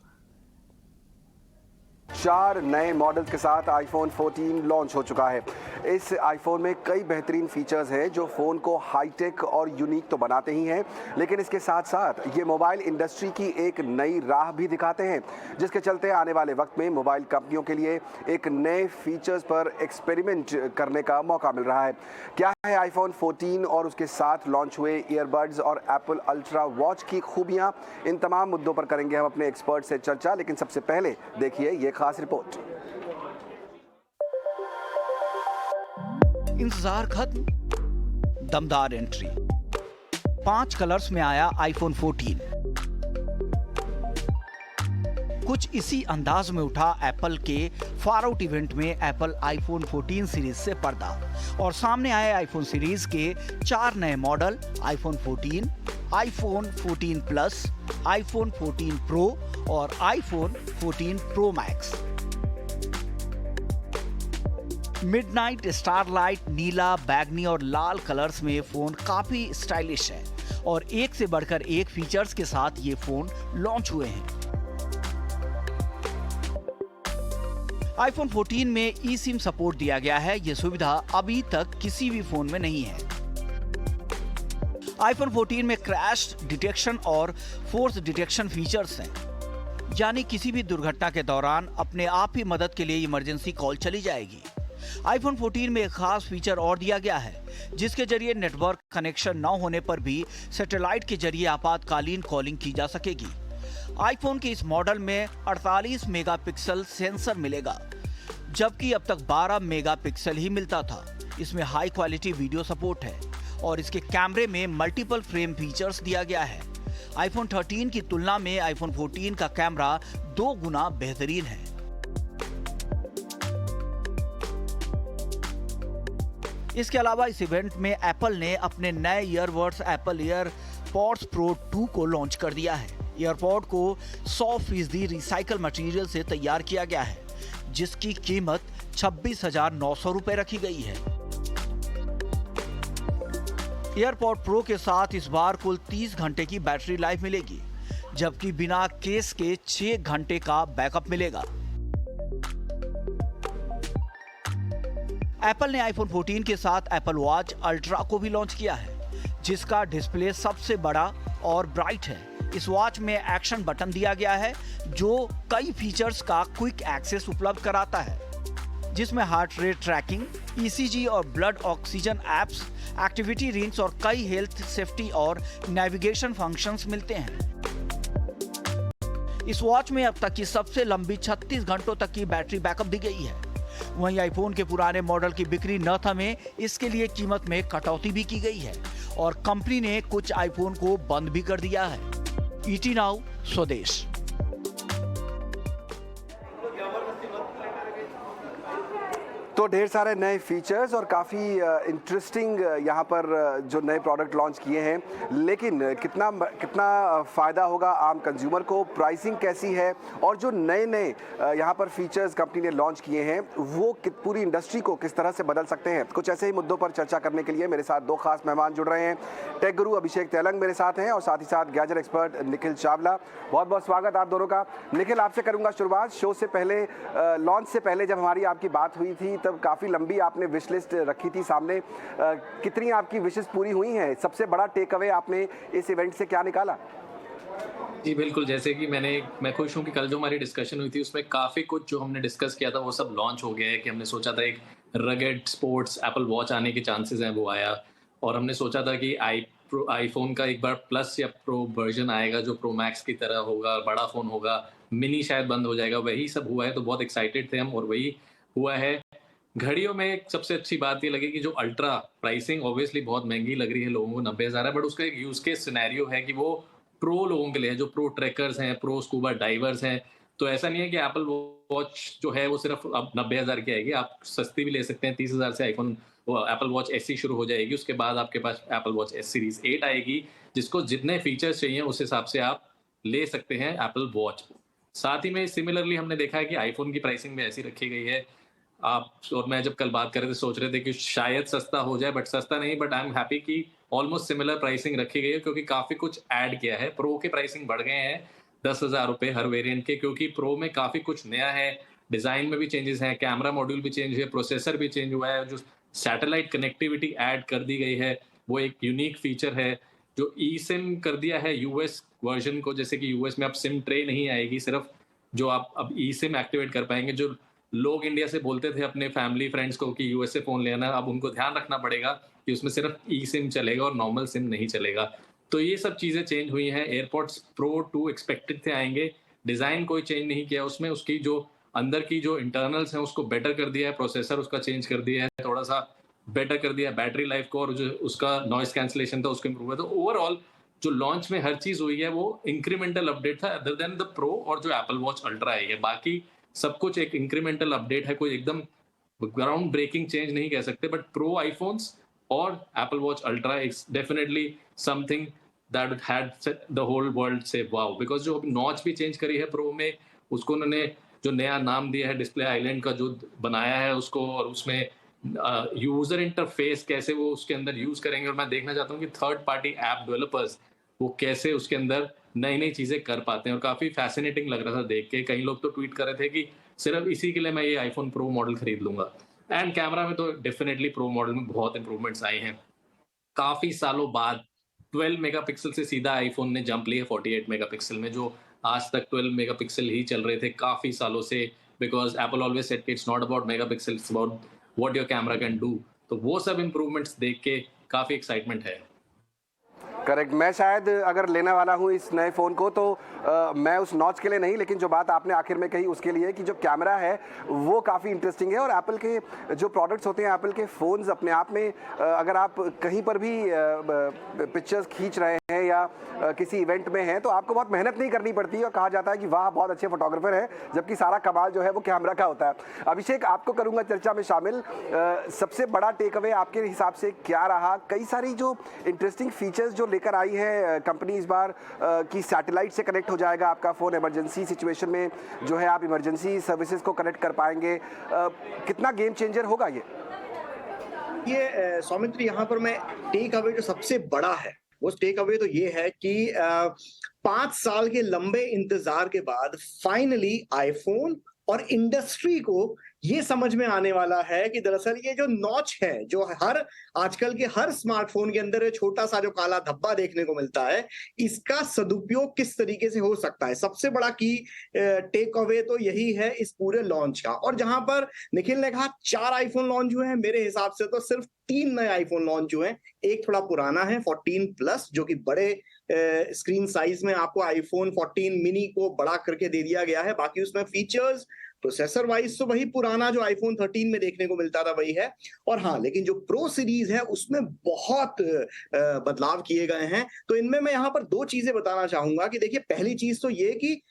4 नए मॉडल्स के साथ आईफोन 14 लॉन्च हो चुका है। इस आईफोन में कई बेहतरीन फीचर्स हैं जो फ़ोन को हाईटेक और यूनिक तो बनाते ही हैं, लेकिन इसके साथ साथ ये मोबाइल इंडस्ट्री की एक नई राह भी दिखाते हैं, जिसके चलते आने वाले वक्त में मोबाइल कंपनियों के लिए एक नए फीचर्स पर एक्सपेरिमेंट करने का मौका मिल रहा है। क्या है आईफोन 14 और उसके साथ लॉन्च हुए ईयरबड्स और एप्पल अल्ट्रा वॉच की खूबियाँ, इन तमाम मुद्दों पर करेंगे हम अपने एक्सपर्ट से चर्चा। लेकिन सबसे पहले देखिए ये खास रिपोर्ट। इंतजार खत्म, दमदार एंट्री। 5 कलर्स में आया आईफोन 14। कुछ इसी अंदाज में उठा एप्पल के फार आउट इवेंट में एप्पल आईफोन 14 सीरीज से पर्दा, और सामने आए आईफोन सीरीज के 4 नए model, iPhone 14, iPhone 14 plus, iPhone 14 pro और iPhone 14 pro max. Midnight, starlight, नीला, बैगनी और लाल कलर्स में फोन काफी स्टाइलिश है और एक से बढ़कर एक फीचर्स के साथ ये फोन लॉन्च हुए हैं। आईफोन 14 में ई सिम सपोर्ट दिया गया है। ये सुविधा अभी तक किसी भी फोन में नहीं है। आईफोन 14 में क्रैश डिटेक्शन और फोर्स डिटेक्शन फीचर्स हैं, यानी किसी भी दुर्घटना के दौरान अपने आप ही मदद के लिए इमरजेंसी कॉल चली जाएगी। आईफोन 14 में एक खास फीचर और दिया गया है, जिसके जरिए नेटवर्क कनेक्शन न होने पर भी सैटेलाइट के जरिए आपातकालीन कॉलिंग की जा सकेगी। आईफोन के इस मॉडल में 48 मेगापिक्सल सेंसर मिलेगा, जबकि अब तक 12 मेगापिक्सल ही मिलता था। इसमें हाई क्वालिटी वीडियो सपोर्ट है और इसके कैमरे में मल्टीपल फ्रेम फीचर्स दिया गया है। आईफोन 13 की तुलना में आईफोन 14 का कैमरा 2 गुना बेहतरीन है। इसके अलावा इस इवेंट में एप्पल ने अपने नए ईयरबड्स एप्पल ईयरपॉड्स प्रो 2 को लॉन्च कर दिया है। ईयरपॉड को 100% रिसाइकल मटेरियल से तैयार किया गया है, जिसकी कीमत 26,900 रुपए रखी गई है। ईयरपॉड प्रो के साथ इस बार कुल 30 घंटे की बैटरी लाइफ मिलेगी, जबकि बिना केस के 6 घंटे का बैकअप मिलेगा। एप्पल ने आईफोन 14 के साथ एप्पल वॉच अल्ट्रा को भी लॉन्च किया है, जिसका डिस्प्ले सबसे बड़ा और ब्राइट है। इस वॉच में एक्शन बटन दिया गया है, जो कई फीचर्स का क्विक एक्सेस उपलब्ध कराता है, जिसमें हार्ट रेट ट्रैकिंग, ईसीजी और blood oxygen apps, activity rings और कई हेल्थ, सेफ्टी और नेविगेशन फंक्शंस मिलते हैं। इस वॉच में अब तक की सबसे लंबी 36 घंटों तक की बैटरी बैकअप दी गई है। वहीं आईफोन के पुराने मॉडल की बिक्री न थमे, इसके लिए कीमत में कटौती भी की गई है और कंपनी ने कुछ आईफोन को बंद भी कर दिया है। ईटी नाउ स्वदेश। तो ढेर सारे नए फीचर्स और काफ़ी इंटरेस्टिंग यहाँ पर जो नए प्रोडक्ट लॉन्च किए हैं, लेकिन कितना फ़ायदा होगा आम कंज्यूमर को, प्राइसिंग कैसी है और जो नए यहाँ पर फीचर्स कंपनी ने लॉन्च किए हैं वो पूरी इंडस्ट्री को किस तरह से बदल सकते हैं, कुछ ऐसे ही मुद्दों पर चर्चा करने के लिए मेरे साथ दो खास मेहमान जुड़ रहे हैं। टेक गुरु अभिषेक तेलंग मेरे साथ हैं और साथ ही साथ गैजेट एक्सपर्ट निखिल चावला। बहुत बहुत स्वागत आप दोनों का। निखिल, आपसे करूँगा शुरुआत। शो से पहले, लॉन्च से पहले जब हमारी आपकी बात हुई थी तब काफ़ी लंबी आपने विश लिस्ट रखी थी सामने, कितनी आपकी विशेस पूरी हुई हैं? सबसे बड़ा टेक अवे आपने इस इवेंट से क्या निकाला? जी बिल्कुल, जैसे कि मैं खुश हूँ कि कल जो हमारी डिस्कशन हुई थी उसमें काफ़ी कुछ जो हमने डिस्कस किया था वो सब लॉन्च हो गया है। कि हमने सोचा था एक रगेड स्पोर्ट्स एप्पल वॉच आने के चांसेस हैं, वो आया। और हमने सोचा था कि आईफोन का एक बार प्लस या प्रो वर्जन आएगा जो प्रो मैक्स की तरह होगा, बड़ा फ़ोन होगा, मिनी शायद बंद हो जाएगा, वही सब हुआ है। तो बहुत एक्साइटेड थे हम और वही हुआ है। घड़ियों में एक सबसे अच्छी बात ये लगी कि जो अल्ट्रा प्राइसिंग ऑब्वियसली बहुत महंगी लग रही है लोगों को, 90,000 है, बट उसका एक यूज केस सिनेरियो है कि वो प्रो लोगों के लिए है, जो प्रो ट्रैकर्स हैं, प्रो स्कूबा डाइवर्स हैं। तो ऐसा नहीं है कि एप्पल वॉच जो है वो सिर्फ अब 90,000 की आएगी, आप सस्ती भी ले सकते हैं। 30,000 से आईफोन एप्पल वॉच एसई शुरू हो जाएगी, उसके बाद आपके पास एप्पल वॉच एस सीरीज 8 आएगी, जिसको जितने फीचर्स चाहिए उस हिसाब से आप ले सकते हैं एप्पल वॉच। साथ ही में सिमिलरली हमने देखा है कि आईफोन की प्राइसिंग भी ऐसी रखी गई है। आप और मैं जब कल बात कर रहे थे सोच रहे थे कि शायद सस्ता हो जाए, बट सस्ता नहीं, बट आई एम हैप्पी कि ऑलमोस्ट सिमिलर प्राइसिंग रखी गई है, क्योंकि काफ़ी कुछ ऐड किया है। प्रो के प्राइसिंग बढ़ गए हैं 10,000 रुपये हर वेरिएंट के, क्योंकि प्रो में काफ़ी कुछ नया है, डिज़ाइन में भी चेंजेस हैं, कैमरा मॉड्यूल भी चेंज हुआ है, प्रोसेसर भी चेंज हुआ है, जो सैटेलाइट कनेक्टिविटी ऐड कर दी गई है वो एक यूनिक फीचर है। जो ई सिम कर दिया है यूएस वर्जन को, जैसे कि यूएस में अब सिम ट्रे नहीं आएगी, सिर्फ जो आप अब ई सिम एक्टिवेट कर पाएंगे। जो लोग इंडिया से बोलते थे अपने फैमिली फ्रेंड्स को कि यूएस से फ़ोन लेना, अब उनको ध्यान रखना पड़ेगा कि उसमें सिर्फ ई सिम चलेगा और नॉर्मल सिम नहीं चलेगा। तो ये सब चीज़ें चेंज हुई हैं। एयरपॉड्स प्रो 2 एक्सपेक्टेड थे आएंगे, डिज़ाइन कोई चेंज नहीं किया उसमें, उसकी जो अंदर की जो इंटरनल्स हैं उसको बेटर कर दिया है, प्रोसेसर उसका चेंज कर दिया है, थोड़ा सा बेटर कर दिया है बैटरी लाइफ को, और जो उसका नॉइस कैंसलेशन था उसको इम्प्रूव है। तो ओवरऑल जो लॉन्च में हर चीज़ हुई है वो इंक्रीमेंटल अपडेट था, अदर देन द प्रो और जो एप्पल वॉच अल्ट्रा आई है। बाकी सब कुछ एक इंक्रीमेंटल अपडेट है, कोई एकदम ग्राउंड ब्रेकिंग चेंज नहीं कह सकते, बट प्रो आईफोन्स और Apple Watch Ultra is definitely something that had the whole world say wow, because जो नॉच भी चेंज करी है प्रो में, उसको उन्होंने जो नया नाम दिया है डिस्प्ले आइलैंड का जो बनाया है उसको, और उसमें यूजर इंटरफेस कैसे वो उसके अंदर यूज करेंगे। और मैं देखना चाहता हूँ कि थर्ड पार्टी ऐप डेवलपर्स वो कैसे उसके अंदर नई नई चीज़ें कर पाते हैं, और काफ़ी फैसिनेटिंग लग रहा था देख के। कई लोग तो ट्वीट कर रहे थे कि सिर्फ इसी के लिए मैं ये आईफोन प्रो मॉडल खरीद लूंगा। एंड कैमरा में तो डेफिनेटली प्रो मॉडल में बहुत इंप्रूवमेंट्स आए हैं। काफ़ी सालों बाद 12 मेगापिक्सल से सीधा आईफोन ने जंप लिया 48 मेगापिक्सल में, जो आज तक 12 मेगापिक्सल ही चल रहे थे काफ़ी सालों से, because Apple always said it's not about megapixel, it's about what your camera can do. तो वो सब इंप्रूवमेंट्स देख के काफ़ी एक्साइटमेंट है। करेक्ट। मैं शायद अगर लेने वाला हूँ इस नए फ़ोन को तो मैं उस नॉच के लिए नहीं, लेकिन जो बात आपने आखिर में कही उसके लिए कि जो कैमरा है वो काफ़ी इंटरेस्टिंग है। और एप्पल के जो प्रोडक्ट्स होते हैं, एप्पल के फ़ोन्स अपने आप में, अगर आप कहीं पर भी पिक्चर्स खींच रहे हैं या किसी इवेंट में हैं तो आपको बहुत मेहनत नहीं करनी पड़ती और कहा जाता है कि वाह बहुत अच्छे फोटोग्राफर है, जबकि सारा कमाल जो है वो कैमरा का होता है। अभिषेक, आपको करूँगा चर्चा में शामिल। सबसे बड़ा टेक अवे आपके हिसाब से क्या रहा? कई सारी जो इंटरेस्टिंग फीचर्स जो लेकर आई है कंपनी इस बार, की सैटेलाइट से कनेक्ट हो जाएगा आपका फ़ोन, इमरजेंसी सिचुएशन में जो है आप इमरजेंसी सर्विसेज को कनेक्ट कर पाएंगे। कितना गेम चेंजर होगा ये सौमित्र, यहाँ पर मैं टेक अवे जो सबसे बड़ा है वो टेक अवे तो ये है कि 5 साल के लंबे इंतजार के बाद फाइनली आईफोन और इंडस्ट्री को ये समझ में आने वाला है कि दरअसल ये जो नॉच है, जो आजकल के हर स्मार्टफोन के अंदर छोटा सा जो काला धब्बा देखने को मिलता है, इसका सदुपयोग किस तरीके से हो सकता है। सबसे बड़ा की टेक अवे तो यही है इस पूरे लॉन्च का। और जहां पर निखिल ने कहा 4 आईफोन लॉन्च हुए हैं, मेरे हिसाब से तो सिर्फ 3 नए आईफोन लॉन्च हुए हैं। एक थोड़ा पुराना है 14 प्लस, जो कि बड़े स्क्रीन साइज में आपको आईफोन 14 मिनी को बड़ा करके दे दिया गया है। बाकी उसमें फीचर्स प्रोसेसर वाइज तो वही पुराना जो आईफोन 13 में देखने को मिलता था वही है, और हाँ लेकिन जो प्रो सीरीज है उसमें बहुत बदलाव किए गए हैं। तो इनमें मैं यहाँ पर दो चीजें बताना चाहूंगा कि देखिए, पहली चीज तो ये कि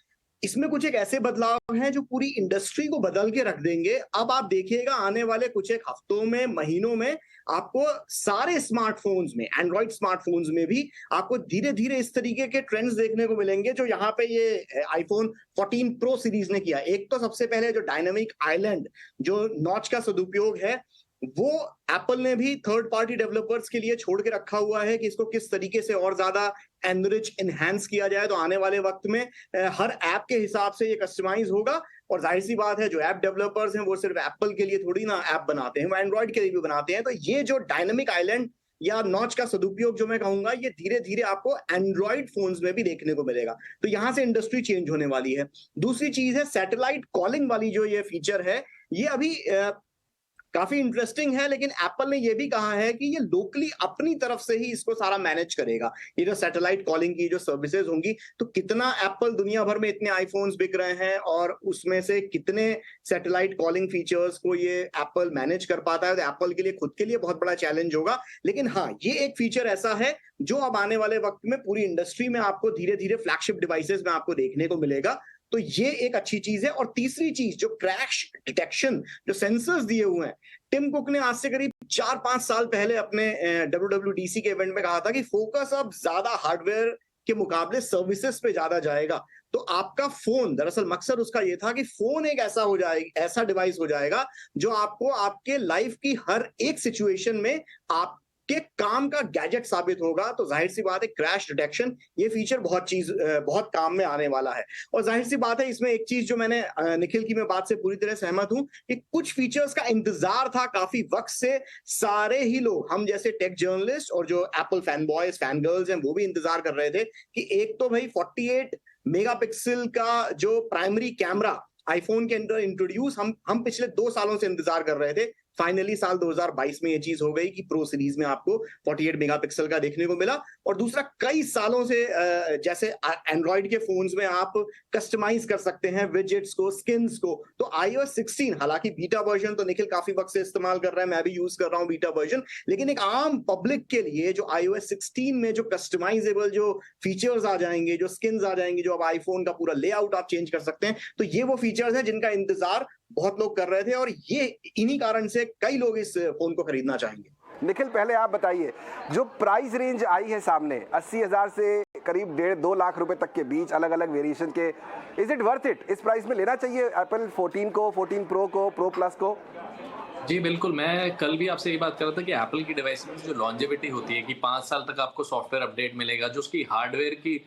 इसमें कुछ एक ऐसे बदलाव हैं जो पूरी इंडस्ट्री को बदल के रख देंगे। अब आप देखिएगा आने वाले कुछ एक हफ्तों में, महीनों में आपको सारे स्मार्टफोन्स में, एंड्रॉइड स्मार्टफोन्स में भी आपको धीरे धीरे इस तरीके के ट्रेंड्स देखने को मिलेंगे जो यहाँ पे ये आईफोन 14 प्रो सीरीज ने किया। एक तो सबसे पहले जो डायनामिक आइलैंड, जो नॉच का सदुपयोग है, वो एप्पल ने भी थर्ड पार्टी डेवलपर्स के लिए छोड़ के रखा हुआ है कि इसको किस तरीके से और ज्यादा एनरिच, एनहांस किया जाए। तो आने वाले वक्त में हर ऐप के हिसाब से ये कस्टमाइज होगा, और जाहिर सी बात है जो ऐप डेवलपर्स हैं वो सिर्फ एप्पल के लिए थोड़ी ना ऐप बनाते हैं, वो एंड्रॉइड के लिए भी बनाते हैं। तो ये जो डायनामिक आइलैंड या नॉच का सदुपयोग जो मैं कहूंगा, ये धीरे धीरे आपको एंड्रॉइड फोन्स में भी देखने को मिलेगा। तो यहां से इंडस्ट्री चेंज होने वाली है। दूसरी चीज है सैटेलाइट कॉलिंग वाली जो ये फीचर है, ये अभी काफी इंटरेस्टिंग है, लेकिन एप्पल ने यह भी कहा है कि ये लोकली अपनी तरफ से ही इसको सारा मैनेज करेगा। ये जो सैटेलाइट कॉलिंग की जो सर्विसेज होंगी, तो कितना एप्पल दुनिया भर में इतने आईफोन्स बिक रहे हैं और उसमें से कितने सैटेलाइट कॉलिंग फीचर्स को ये एप्पल मैनेज कर पाता है, तो एप्पल के लिए खुद के लिए बहुत बड़ा चैलेंज होगा। लेकिन हाँ, ये एक फीचर ऐसा है जो अब आने वाले वक्त में पूरी इंडस्ट्री में आपको धीरे धीरे फ्लैगशिप डिवाइसेस में आपको देखने को मिलेगा। तो ये एक अच्छी चीज है। और तीसरी चीज, जो क्रैश डिटेक्शन, जो सेंसर्स दिए हुए हैं, टिम कुक ने आज से करीब 4-5 साल पहले अपने WWDC के इवेंट में कहा था कि फोकस अब ज्यादा हार्डवेयर के मुकाबले सर्विसेज पे ज्यादा जाएगा। तो आपका फोन, दरअसल मकसद उसका ये था कि फोन एक ऐसा डिवाइस हो जाएगा जो आपको आपके लाइफ की हर एक सिचुएशन में आप के काम का गैजेट साबित होगा। तो जाहिर सी बात है क्रैश डिटेक्शन, ये फीचर बहुत काम में आने वाला है। और जाहिर सी बात है, इसमें एक चीज जो मैंने निखिल की मैं बात से पूरी तरह सहमत हूं कि कुछ फीचर्स का इंतजार था काफी वक्त से। सारे ही लोग, हम जैसे टेक जर्नलिस्ट और जो Apple fan boys, fan girls हैं, वो भी इंतजार कर रहे थे कि एक तो भाई 48 मेगापिक्सल का जो प्राइमरी कैमरा आईफोन के अंदर इंट्रोड्यूस हम पिछले 2 सालों से इंतजार कर रहे थे। फाइनली साल 2022 में ये चीज हो गई कि प्रो सीरीज में आपको 48 मेगापिक्सल का देखने को मिला। और दूसरा, कई सालों से जैसे एंड्रॉइड के फोन्स में आप कस्टमाइज कर सकते हैं विजेट्स को, स्किन्स को। तो iOS 16, हालांकि बीटा वर्जन तो निखिल काफी वक्त से इस्तेमाल कर रहा है, मैं भी यूज कर रहा हूं बीटा वर्जन, लेकिन एक आम पब्लिक के लिए जो iOS 16 में जो कस्टमाइजेबल जो फीचर्स आ जाएंगे, जो स्किन्स आ जाएंगे, जो अब आईफोन का पूरा लेआउट आप चेंज कर सकते हैं, तो ये वो फीचर्स हैं जिनका इंतजार बहुत लोग कर रहे थे, और ये इन्हीं कारण से कई लोग इस फोन को खरीदना चाहेंगे। निखिल, पहले आप बताइए, जो प्राइस रेंज आई है सामने 80,000 से करीब 1.5-2 लाख रुपए तक के बीच, अलग अलग वेरिएशन के, इज इट वर्थ इट? इस प्राइस में लेना चाहिए एप्पल 14 को, 14 प्रो को, प्रो प्लस को? जी बिल्कुल, मैं कल भी आपसे ये बात कर रहा था कि एप्पल की डिवाइस में जो लॉन्जेविटी होती है कि 5 साल तक आपको सॉफ्टवेयर अपडेट मिलेगा, जो उसकी हार्डवेयर की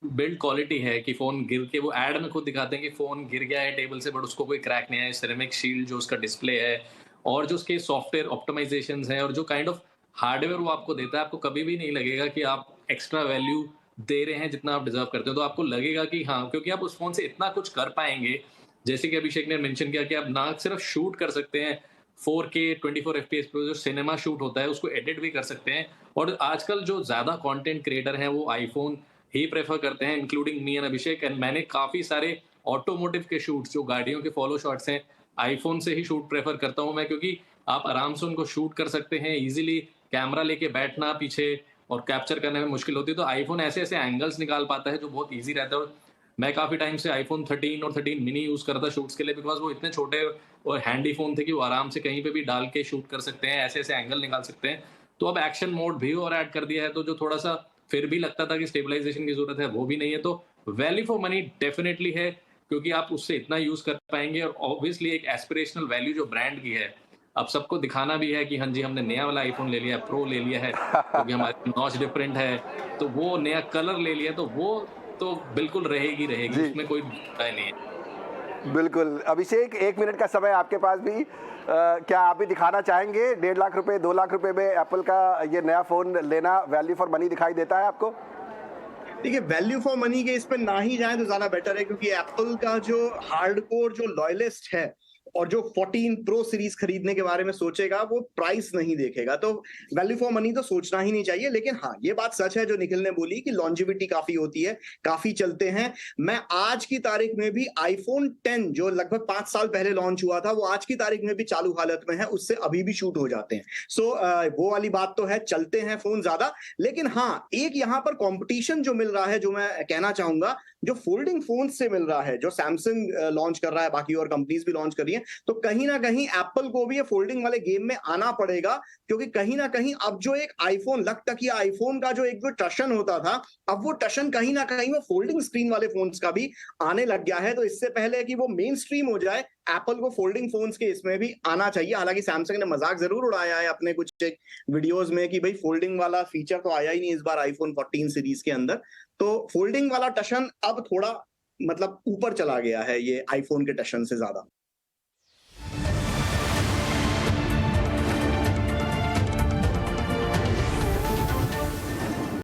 बिल्ड क्वालिटी है कि फोन गिर के, वो एड में खुद दिखाते हैं कि फोन गिर गया है टेबल से बट उसको कोई क्रैक नहीं है, सिरेमिक शील्ड जो उसका डिस्प्ले है, और जो उसके सॉफ्टवेयर ऑप्टिमाइजेशंस हैं, और जो काइंड ऑफ हार्डवेयर वो आपको देता है, आपको कभी भी नहीं लगेगा कि आप एक्स्ट्रा वैल्यू दे रहे हैं जितना आप डिजर्व करते हो। तो आपको लगेगा कि हाँ, क्योंकि आप उस फोन से इतना कुछ कर पाएंगे। जैसे कि अभिषेक ने मेंशन किया कि आप ना सिर्फ शूट कर सकते हैं 4K 24 FPS पर जो सिनेमा शूट होता है उसको एडिट भी कर सकते हैं। और आजकल जो ज्यादा कंटेंट क्रिएटर हैं वो आईफोन ही प्रेफर करते हैं, including me and Abhishek. And मैंने काफी सारे ऑटोमोटिव के शूट्स, जो गाड़ियों के फॉलो शॉट्स हैं, आईफोन से ही शूट प्रेफर करता हूं मैं, क्योंकि आप आराम से उनको शूट कर सकते हैं इजीली। कैमरा लेके बैठना पीछे और कैप्चर करने में मुश्किल होती है, तो आईफोन ऐसे ऐसे एंगल्स निकाल पाता है जो बहुत ईजी रहता है। और मैं काफी टाइम से आईफोन 13 और 13 मिनी यूज करता शूट्स के लिए, बिकॉज वो इतने छोटे और हैंडी फोन थे कि वो आराम से कहीं पे भी डाल के शूट कर सकते हैं, ऐसे ऐसे एंगल निकाल सकते हैं। तो अब एक्शन मोड भी और ऐड कर दिया है, तो जो थोड़ा सा फिर भी लगता था कि स्टेबलाइजेशन की जरूरत है, वो भी नहीं है। तो वैल्यू फॉर मनी डेफिनेटली है, क्योंकि आप उससे इतना यूज कर पाएंगे। और ऑब्वियसली एक एस्पिरेशनल वैल्यू जो ब्रांड की है, अब सबको दिखाना भी है कि हाँ जी हमने नया वाला आईफोन ले लिया है, प्रो ले लिया है, क्योंकि हमारी नॉच डिफरेंट है, तो वो नया कलर ले लिया, तो वो तो बिल्कुल रहेगी, उसमें कोई राय नहीं है। बिल्कुल। अभिषेक, 1 मिनट का समय आपके पास भी, क्या आप भी दिखाना चाहेंगे 1.5 लाख रुपए, 2 लाख रुपए में एप्पल का ये नया फोन लेना वैल्यू फॉर मनी दिखाई देता है आपको? देखिए, वैल्यू फॉर मनी के इस पे ना ही जाए तो ज्यादा बेटर है, क्योंकि एप्पल का जो हार्डकोर जो लॉयलिस्ट है और जो 14 प्रो सीरीज खरीदने के बारे में सोचेगा वो प्राइस नहीं देखेगा। तो वैल्यू फॉर मनी तो सोचना ही नहीं चाहिए। लेकिन हाँ, ये बात सच है जो निखिल ने बोली कि लॉन्जिविटी काफी होती है, काफी चलते हैं। मैं आज की तारीख में भी आईफोन 10 जो लगभग 5 साल पहले लॉन्च हुआ था, वो आज की तारीख में भी चालू हालत में है, उससे अभी भी शूट हो जाते हैं। सो वो वाली बात तो है, चलते हैं फोन ज्यादा। लेकिन हाँ, एक यहां पर कंपटीशन जो मिल रहा है, जो मैं कहना चाहूंगा, जो फोल्डिंग फोन से मिल रहा है, जो सैमसंग लॉन्च कर रहा है, बाकी और कंपनीज भी लॉन्च कर रही हैं, तो कहीं ना कहीं एप्पल को भी ये फोल्डिंग वाले गेम में आना पड़ेगा। क्योंकि कहीं ना कहीं अब जो एक आईफोन लगता कि आईफोन का जो एक जो टशन होता था, अब वो टशन कहीं ना कहीं वो फोल्डिंग स्क्रीन वाले फोन्स का भी आने लग गया है। तो इससे पहले कि वो मेन स्ट्रीम हो जाए, एप्पल को फोल्डिंग फोन्स के इसमें भी आना चाहिए। हालांकि सैमसंग ने मजाक जरूर उड़ाया है अपने कुछ वीडियोस में कि भाई फोल्डिंग वाला फीचर तो आया ही नहीं इस बार आईफोन 14 सीरीज के अंदर। तो फोल्डिंग वाला टशन अब थोड़ा मतलब ऊपर चला गया है ये आईफोन के टशन से ज्यादा।